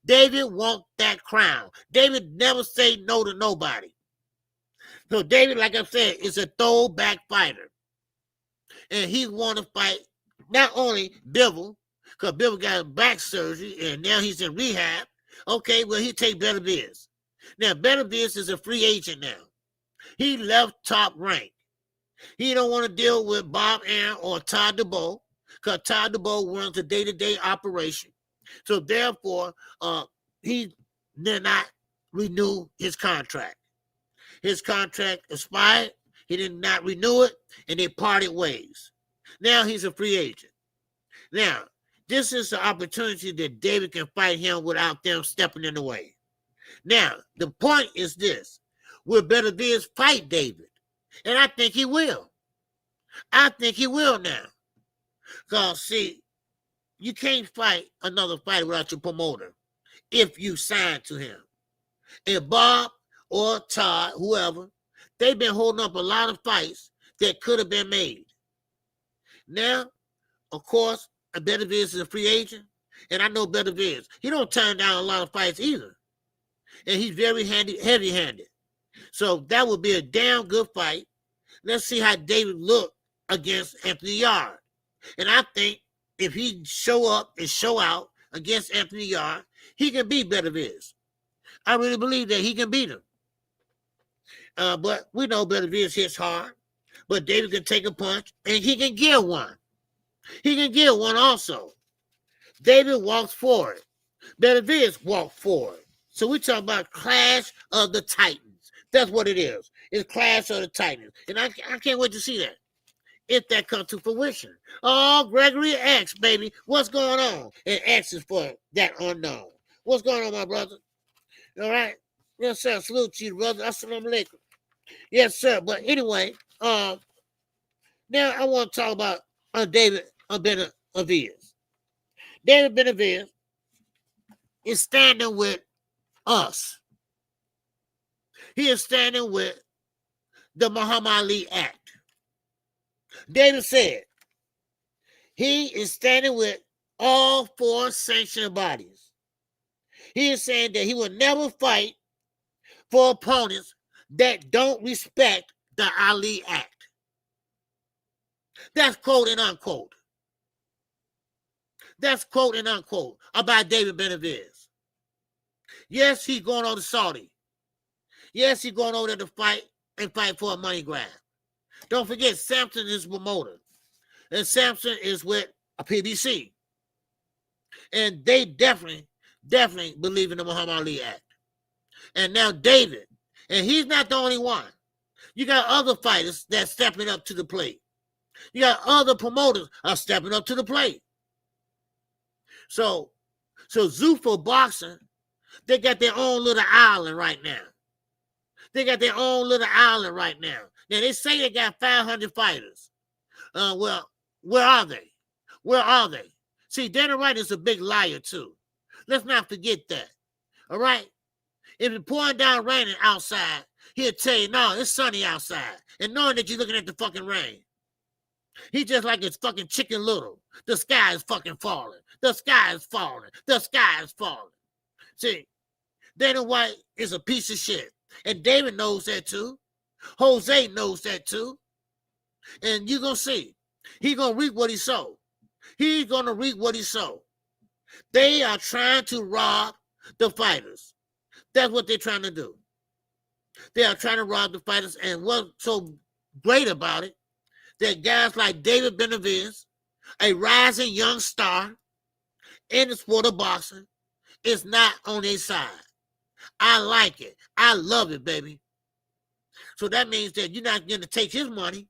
S1: David wants that crown. David never say no to nobody. So David, like I said, is a throwback fighter. And he want to fight not only Bivol, because Bivol got back surgery and now he's in rehab. Okay, well, he take Benavides. Now, Benavides is a free agent now. He left Top Rank. He don't want to deal with Bob Aaron or Todd DeBow because Todd DeBow runs a day-to-day operation. So, therefore, he did not renew his contract. His contract expired. He did not renew it, and they parted ways. Now he's a free agent. Now, this is the opportunity that David can fight him without them stepping in the way. Now, the point is this. Will Benavides fight David? And I think he will. I think he will now. Because, see, you can't fight another fighter without your promoter if you sign to him. And Bob or Todd, whoever, they've been holding up a lot of fights that could have been made. Now, of course, Benavides is a free agent, and I know Benavides. He don't turn down a lot of fights either. And he's very heavy-handed. So that would be a damn good fight. Let's see how David look against Anthony Yard. And I think if he show up and show out against Anthony Yard, he can beat Benavides. I really believe that he can beat him. But we know Benavides hits hard. But David can take a punch, and he can give one. He can give one also. David walks forward. Benavides walks forward. So we're talking about Clash of the Titans. That's what it is. It's Clash of the Titans. And I can't wait to see that. If that comes to fruition. Oh, Gregory X, baby. What's going on? And X is for that unknown. What's going on, my brother? All right? Yes, sir. Salute to you, brother. Assalamu alaikum. Yes, sir. But anyway, now I want to talk about David Benavides. David Benavides is standing with us. He is standing with the Muhammad Ali Act. David said he is standing with all four sanctioned bodies. He is saying that he will never fight for opponents that don't respect the Ali Act. That's quote and unquote. That's quote and unquote about David Benavidez. Yes, he's going on to Saudi. Yes, he's going over there to fight and fight for a money grab. Don't forget, Samson is promoter. And Samson is with a PBC. And they definitely believe in the Muhammad Ali Act. And now David, and he's not the only one. You got other fighters that's stepping up to the plate. You got other promoters are stepping up to the plate. So Zuffa Boxing, they got their own little island right now. They got their own little island right now. Now, they say they got 500 fighters. Well, where are they? Where are they? See, Dana White is a big liar, too. Let's not forget that. All right? If it's pouring down raining outside, he'll tell you, no, it's sunny outside. And knowing that you're looking at the fucking rain. He just like it's fucking Chicken Little. The sky is fucking falling. The sky is falling. The sky is falling. See, Dana White is a piece of shit. And David knows that too. Jose knows that too. And you're going to see. He's going to reap what he sowed. He's going to reap what he sowed. They are trying to rob the fighters. That's what they're trying to do. They are trying to rob the fighters. And what's so great about it, that guys like David Benavidez, a rising young star in the sport of boxing, is not on their side. I like it. I love it, baby. So that means that you're not going to take his money.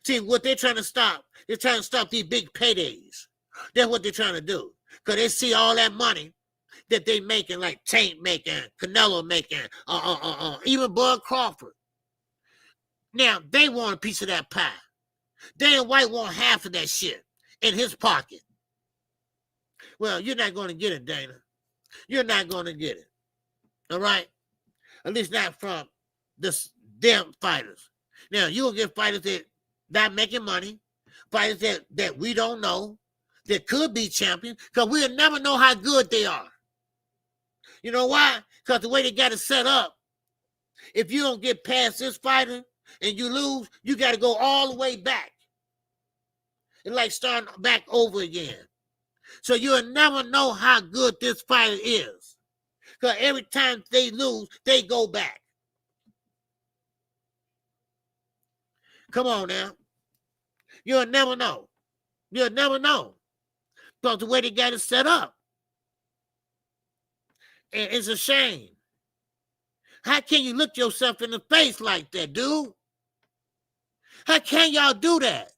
S1: See, what they're trying to stop, they're trying to stop these big paydays. That's what they're trying to do. Because they see all that money that they making, like Tank making, Canelo making, even Bud Crawford. Now, they want a piece of that pie. Dana White want half of that shit in his pocket. Well, you're not going to get it, Dana. You're not going to get it. All right? At least not from them fighters. Now, you're going to get fighters that not making money, fighters that we don't know, that could be champions, because we'll never know how good they are. You know why? Because the way they got it set up, if you don't get past this fighter and you lose, you got to go all the way back. It's like starting back over again. So you'll never know how good this fighter is. Because every time they lose, they go back. Come on now. You'll never know. You'll never know. Because the way they got it set up. And it's a shame. How can you look yourself in the face like that, dude? How can y'all do that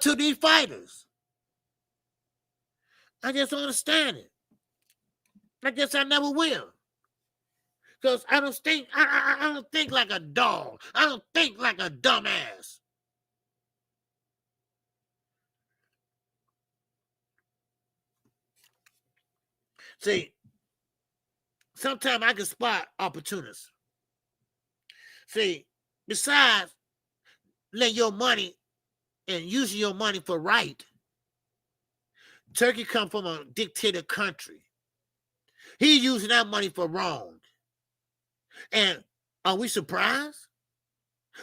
S1: to these fighters? I just don't understand it. I guess I never will. Because I don't think like a dog. I don't think like a dumbass. See, sometimes I can spot opportunists. See, besides letting your money and using your money for right, Turkey come from a dictator country. He using that money for wrong. And are we surprised?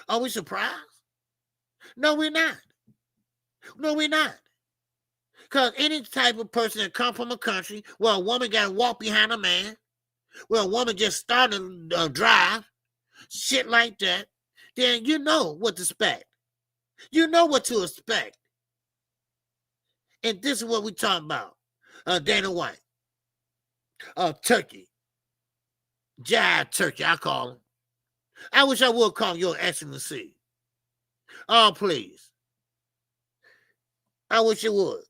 S1: Are we surprised? No, we're not. No, we're not. Because any type of person that come from a country where a woman got to walk behind a man, where a woman just started to drive, shit like that, then you know what to expect. You know what to expect. And this is what we're talking about. Dana White. Turkey. Jive Turkey, I call him. I wish I would call him Your Excellency. Oh, please. I wish you would.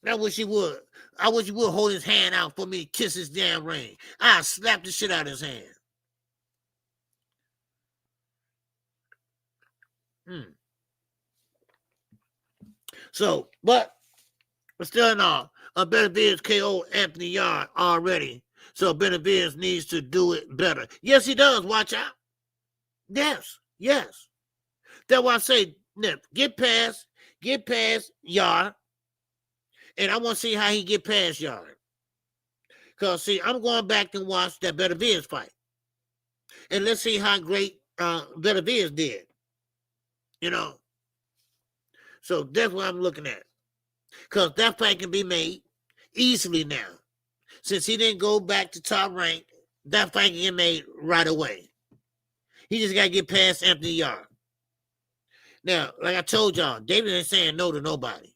S1: I wish he would. I wish he would hold his hand out for me to kiss his damn ring. I'll slap the shit out of his hand. So, but still in all, Benavidez KO Anthony Yard already. So Benavidez needs to do it better. Yes, he does. Watch out. Yes. That's why I say, Nip, get past Yard. And I want to see how he get past Yard. Because, see, I'm going back and watch that Benavidez fight. And let's see how great Benavidez did. So that's what I'm looking at. Because that fight can be made easily now. Since he didn't go back to top rank, that fight can get made right away. He just got to get past Anthony Yarde. Now, like I told y'all, David ain't saying no to nobody.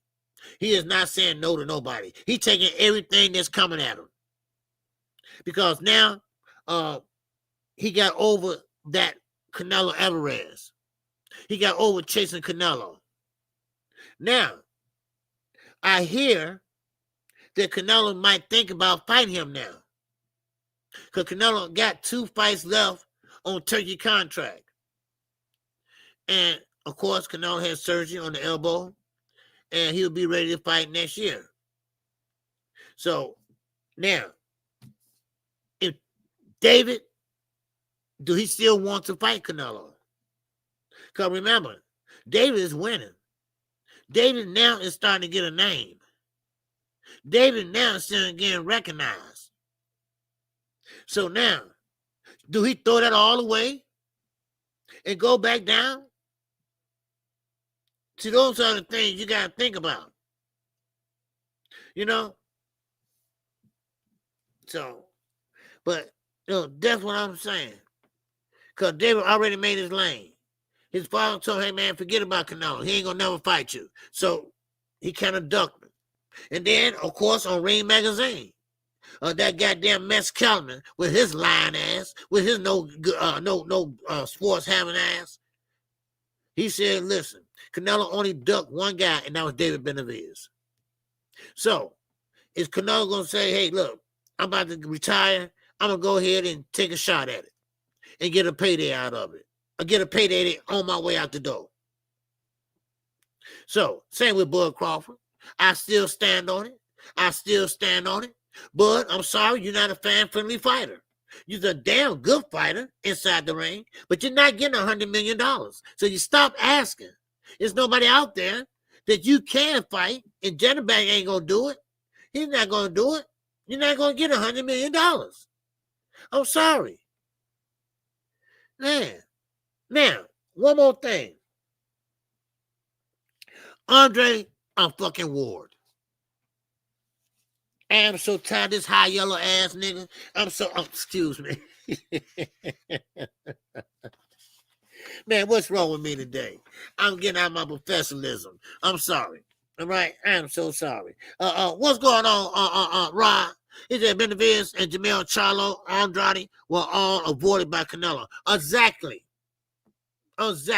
S1: He is not saying no to nobody. He's taking everything that's coming at him. Because now he got over that Canelo Alvarez. He got over chasing Canelo. Now, I hear that Canelo might think about fighting him now. Because Canelo got 2 fights left on Turkey contract. And, of course, Canelo had surgery on the elbow. And he'll be ready to fight next year. So, now, if David, do he still want to fight Canelo? Because remember, David is winning. David now is starting to get a name. David now is starting to get recognized. So now, do he throw that all away and go back down? See, those are the things you got to think about. So, but, that's what I'm saying. Because David already made his lane. His father told him, hey, man, forget about Canelo. He ain't going to never fight you. So, he kind of ducked him. And then, of course, on Ring Magazine, that goddamn Mess Kellerman with his lying ass, with his no sports having ass, he said, listen, Canelo only ducked one guy, and that was David Benavidez. So, is Canelo going to say, hey, look, I'm about to retire. I'm going to go ahead and take a shot at it and get a payday out of it. Or get a payday on my way out the door. So, same with Bud Crawford. I still stand on it. Bud, I'm sorry, you're not a fan-friendly fighter. You're a damn good fighter inside the ring, but you're not getting $100 million. So you stop asking. There's nobody out there that you can fight, and Jennerbag ain't going to do it. He's not going to do it. You're not going to get $100 million. I'm sorry. Man. Now, one more thing. Andre fucking Ward. I am so tired of this high yellow ass nigga. Excuse me. Man, what's wrong with me today? I'm getting out of my professionalism. I'm sorry. All right? I am so sorry. What's going on, Rod? Is that Benavidez and Jamel Charlo, Andrade were all avoided by Canelo? Exactly. Canelo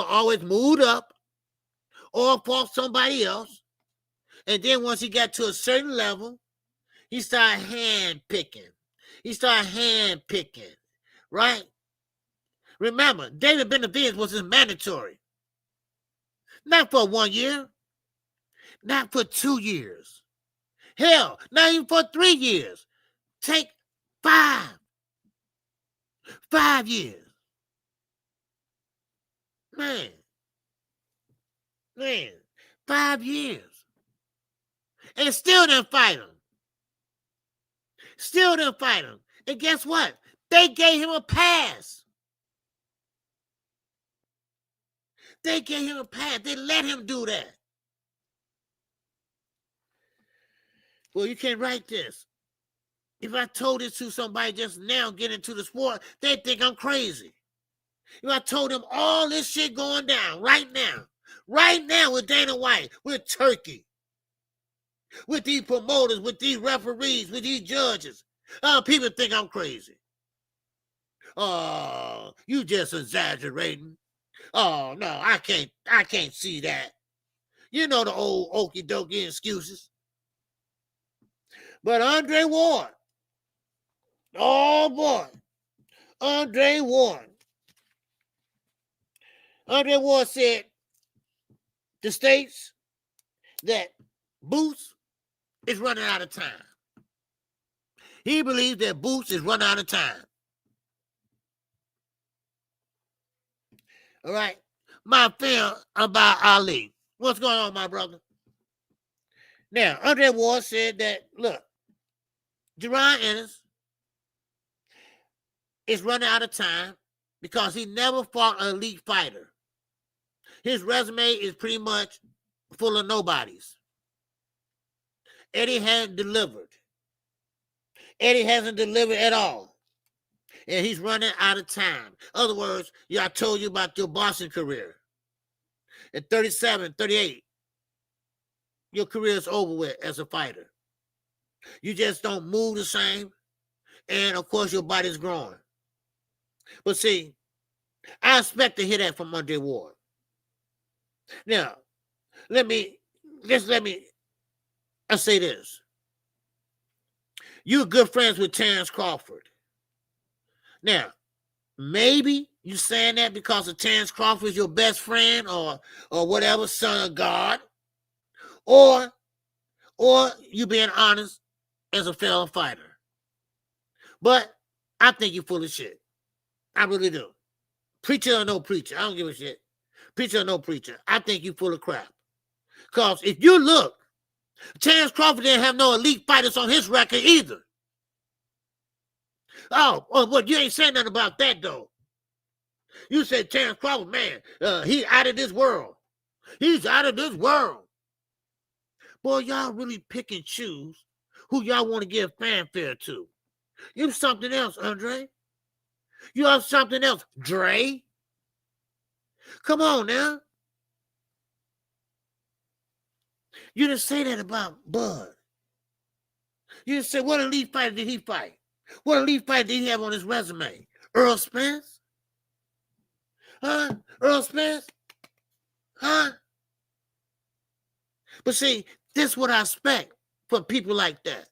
S1: always moved up or fought somebody else. And then once he got to a certain level, he started hand picking. Right? Remember, David Benavidez was his mandatory. Not for 1 year. Not for 2 years. Hell, not even for 3 years. Take 5. 5 years. Man, 5 years. And still didn't fight him. And guess what? They gave him a pass. They let him do that. Well, you can't write this. If I told this to somebody just now getting into the sport, they'd think I'm crazy. If I told them all this shit going down right now with Dana White, with Turkey, with these promoters, with these referees, with these judges, people think I'm crazy. Oh, you just exaggerating. Oh, no, I can't see that. You know the old okie dokie excuses. But Andre Ward, oh boy, Andre Ward said the states that Boots is running out of time. He believes that Boots is running out of time. All right. My feeling about Ali. What's going on, my brother? Now, Andre Ward said that, look, Jerron Ennis is running out of time because he never fought an elite fighter. His resume is pretty much full of nobodies. Eddie hasn't delivered. Eddie hasn't delivered at all. And he's running out of time. In other words, I told you about your boxing career. At 37, 38, your career is over with as a fighter. You just don't move the same. And, of course, your body's growing. But, see, I expect to hear that from Andre Ward. Now, I say this. You're good friends with Terrence Crawford. Now, maybe you saying that because of Terrence Crawford is your best friend or whatever, son of God, or you being honest as a fellow fighter. But I think you're full of shit. I really do. Preacher or no preacher, I don't give a shit. Preacher or no preacher, I think you're full of crap. Because if you look, Terrence Crawford didn't have no elite fighters on his record either. Oh, well, you ain't saying nothing about that, though. You said Terrence Crawford, man, he out of this world. He's out of this world. Boy, y'all really pick and choose who y'all want to give fanfare to. You something else, Andre. You have something else, Dre. Come on now. You didn't say that about Bud. You didn't say, what elite fighter did he fight? What elite fighter did he have on his resume? Earl Spence? Huh? Earl Spence? Huh? But see, this is what I expect from people like that.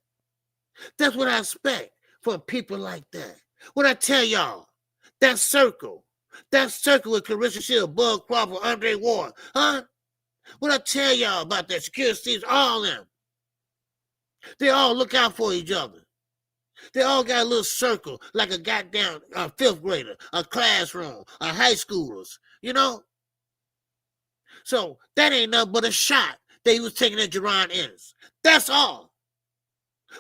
S1: That's what I expect from people like that. What I tell y'all, that circle with Clarissa Shield, Bud Crawford, Andre Ward, huh? What I tell y'all about that, Security Steve, all of them, they all look out for each other. They all got a little circle, like a goddamn fifth grader, a classroom, a high schoolers, you know? So that ain't nothing but a shot that he was taking at Jerron Ennis. That's all.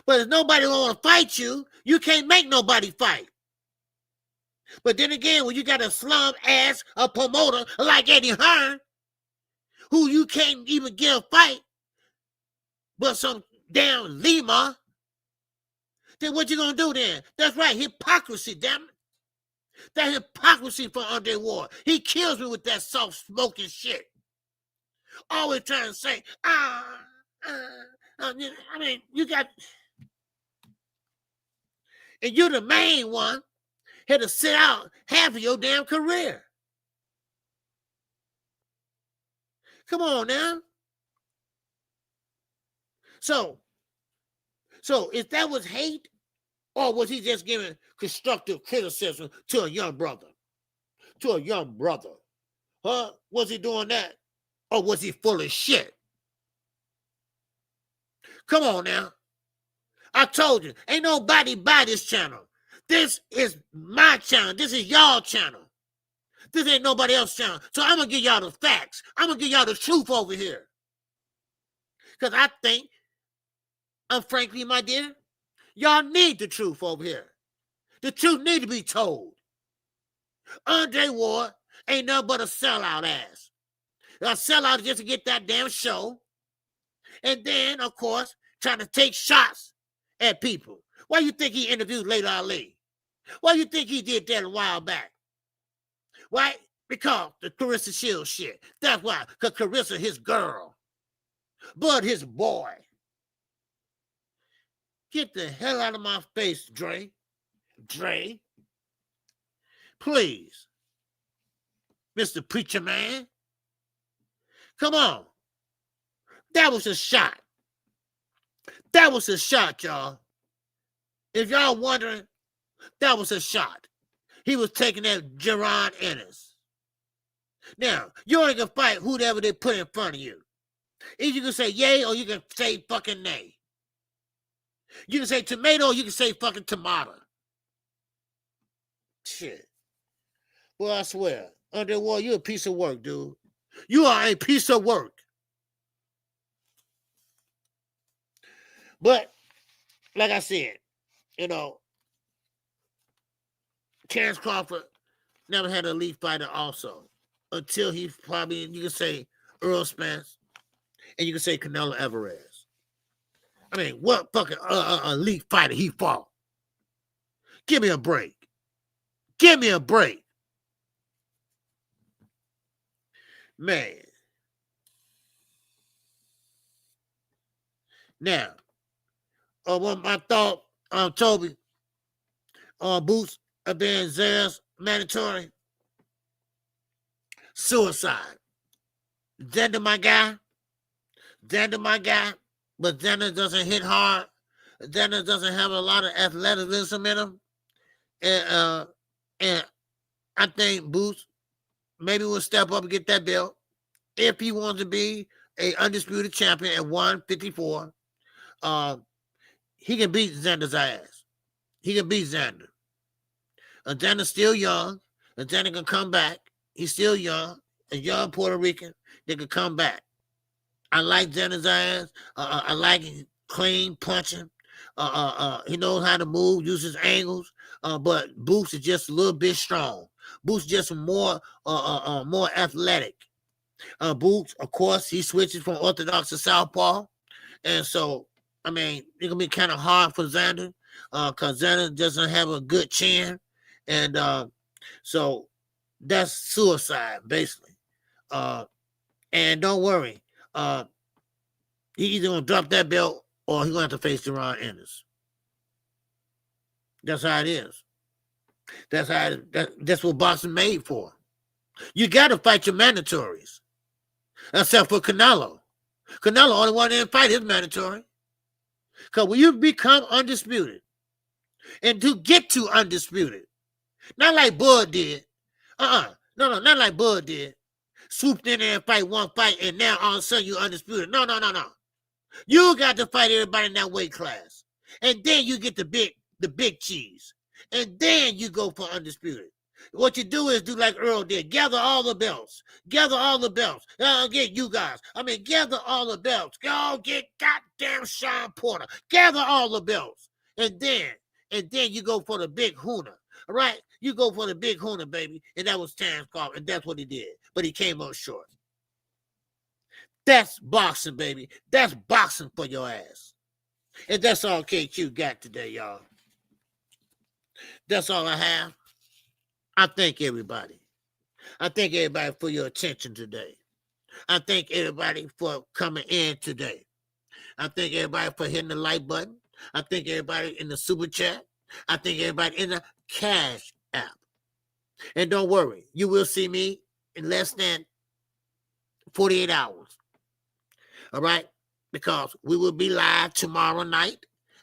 S1: But if nobody want to fight you, you can't make nobody fight. But then again, when you got a slum ass, a promoter like Eddie Hearn, who you can't even get a fight, but some damn Lima, then what you gonna do then? That's right, hypocrisy, damn it. That hypocrisy for Andre Ward. He kills me with that soft-smoking shit. Always trying to say, I mean, you got, and you're the main one, had to sit out half of your damn career. Come on now. So if that was hate, or was he just giving constructive criticism to a young brother? To a young brother. Huh? Was he doing that? Or was he full of shit? Come on now. I told you, ain't nobody buy this channel. This is my channel. This is y'all channel. This ain't nobody else's channel. So I'm going to give y'all the facts. I'm going to give y'all the truth over here. Because I think, frankly, my dear, y'all need the truth over here. The truth need to be told. Andre Ward ain't nothing but a sellout ass. A sellout just to get that damn show. And then, of course, trying to take shots at people. Why you think he interviewed Layla Ali? Why you think he did that a while back? Why? Because the Clarissa Shields shit. That's why. Because Clarissa, his girl. Bud, his boy. Get the hell out of my face, Dre. Dre. Please. Mr. Preacher Man. Come on. That was a shot. That was a shot, y'all. If y'all wondering, that was a shot. He was taking that Jerron Ennis. Now, you only can fight whoever they put in front of you. Either you can say yay or you can say fucking nay. You can say tomato or you can say fucking tomato. Shit. Well, I swear, Andre Ward, you're a piece of work, dude. You are a piece of work. But, like I said, you know, Terrence Crawford never had an elite fighter also until he probably, you can say Earl Spence and you can say Canelo Alvarez. I mean, what fucking elite fighter he fought? Give me a break. Give me a break. Man. Now, what my thought, Toby, Boots being Zayas mandatory. Suicide. Xander, my guy. But Xander doesn't hit hard. Xander doesn't have a lot of athleticism in him. And I think Boots maybe will step up and get that belt if he wants to be a undisputed champion at 154. He can beat Xander's ass. He can beat Xander. Xander's still young. And Xander can come back. He's still young. A young Puerto Rican that can come back. I like Xander's ass. I like him clean, punching. He knows how to move, use his angles. But Boots is just a little bit strong. Boots just more athletic. Boots, of course, he switches from orthodox to southpaw. And so, I mean, it's going to be kind of hard for Xander because Xander doesn't have a good chin. And so that's suicide, basically. And don't worry. He either going to drop that belt or he's going to have to face Deron Ennis. That's how it is. That's what boxing made for. You got to fight your mandatories. Except for Canelo. Canelo only one didn't fight his mandatory. Because when you become undisputed, and to get to undisputed, not like Bud did. No, not like Bud did. Swooped in there and fight one fight, and now all of a sudden you're undisputed. No. You got to fight everybody in that weight class. And then you get the big cheese. And then you go for undisputed. What you do is do like Earl did. Gather all the belts. Gather all the belts. Get you guys. Gather all the belts. Go get goddamn Sean Porter. Gather all the belts. And then you go for the big Huna. All right? You go for the big Huna, baby. And that was Terrence Crawford. And that's what he did. But he came up short. That's boxing, baby. That's boxing for your ass. And that's all KQ got today, y'all. That's all I have. I thank everybody. I thank everybody for your attention today. I thank everybody for coming in today. I thank everybody for hitting the like button. I thank everybody in the super chat. I thank everybody in the Cash app. And don't worry, you will see me in less than 48 hours. All right? Because we will be live tomorrow night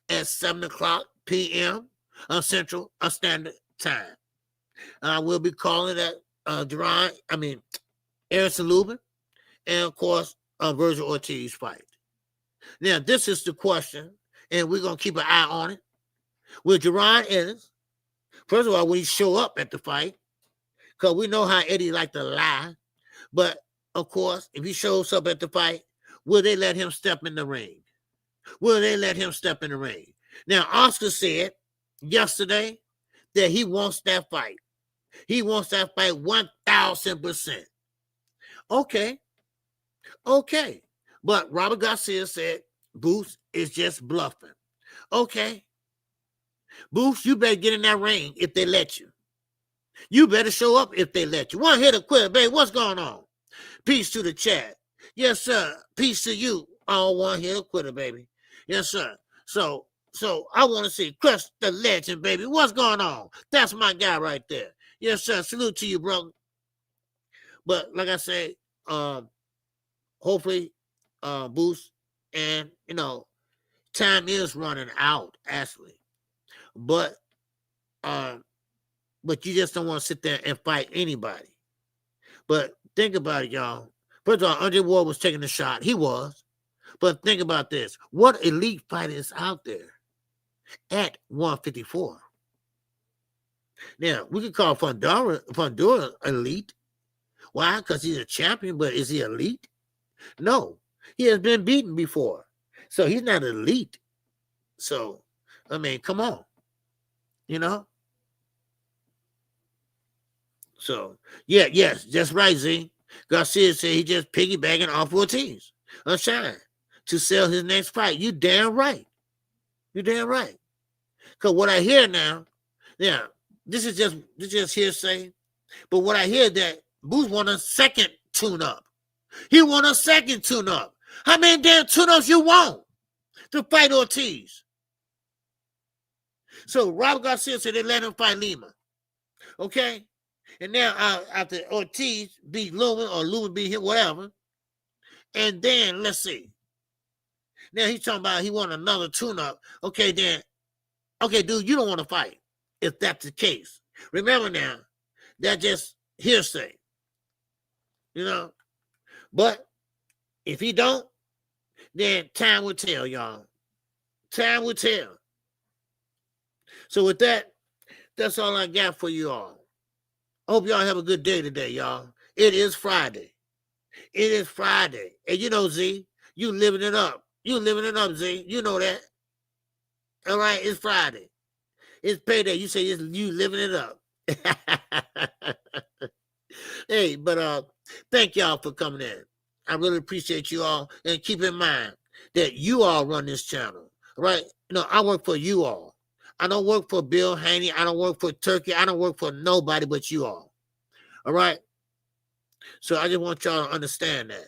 S1: at 7 o'clock p.m. Central Standard Time. I will be calling that Harrison Lubin, and of course, Virgil Ortiz fight. Now, this is the question, and we're going to keep an eye on it. Will Deron Ennis, first of all, will he show up at the fight? Because we know how Eddie like to lie. But, of course, if he shows up at the fight, will they let him step in the ring? Will they let him step in the ring? Now, Oscar said yesterday that he wants that fight. He wants that fight 1,000%. Okay. But Robert Garcia said Boots is just bluffing. Okay. Boots, you better get in that ring if they let you. You better show up if they let you. One hitter quitter, baby. What's going on? Peace to the chat. Yes, sir. Peace to you. All one hitter quitter, baby. Yes, sir. So I want to see Crush the Legend, baby. What's going on? That's my guy right there. Yes, sir. Salute to you, brother. But like I say, hopefully, Boost, and time is running out, actually. But you just don't want to sit there and fight anybody. But think about it, y'all. First of all, Andre Ward was taking a shot. He was. But think about this. What elite fighter is out there at 154? Now, we could call Fundora elite. Why? Because he's a champion, but is he elite? No. He has been beaten before. So he's not elite. So, come on. So, yeah, yes, that's right, Z. Garcia said he just piggybacking off Ortiz on Shine to sell his next fight. You damn right. You damn right. Because what I hear now, yeah, this is just hearsay. But what I hear that Booth want a second tune-up. He want a second tune-up. How many damn tune-ups you want to fight Ortiz? So Robert Garcia said they let him fight Lima. Okay? And now after Ortiz beat Lumen or Lumen beat him, whatever. And then, let's see. Now he's talking about he want another tune-up. Okay, then. Okay, dude, you don't want to fight if that's the case. Remember now, that's just hearsay. You know? But if he don't, then time will tell, y'all. Time will tell. So with that, that's all I got for you all. I hope y'all have a good day today, y'all. It is Friday. It is Friday. And you know, Z, you living it up. You living it up, Z. You know that. All right, it's Friday. It's payday. You say you living it up. Hey, but thank y'all for coming in. I really appreciate you all. And keep in mind that you all run this channel, right? You know, I work for you all. I don't work for Bill Haney. I don't work for Turkey. I don't work for nobody but you all. All right? So I just want y'all to understand that.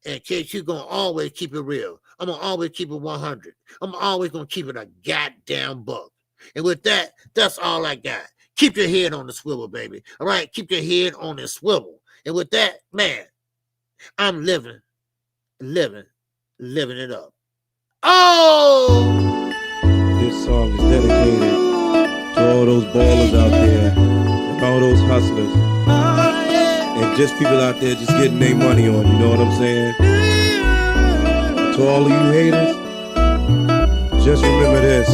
S1: And KQ going to always keep it real. I'm going to always keep it 100. I'm always going to keep it a goddamn buck. And with that, that's all I got. Keep your head on the swivel, baby. All right? Keep your head on the swivel. And with that, man, I'm living it up. Oh!
S6: This song is dedicated to all those ballers out there and all those hustlers and just people out there just getting their money on, you know what I'm saying? To all of you haters, just remember this.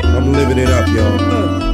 S6: I'm living it up, y'all.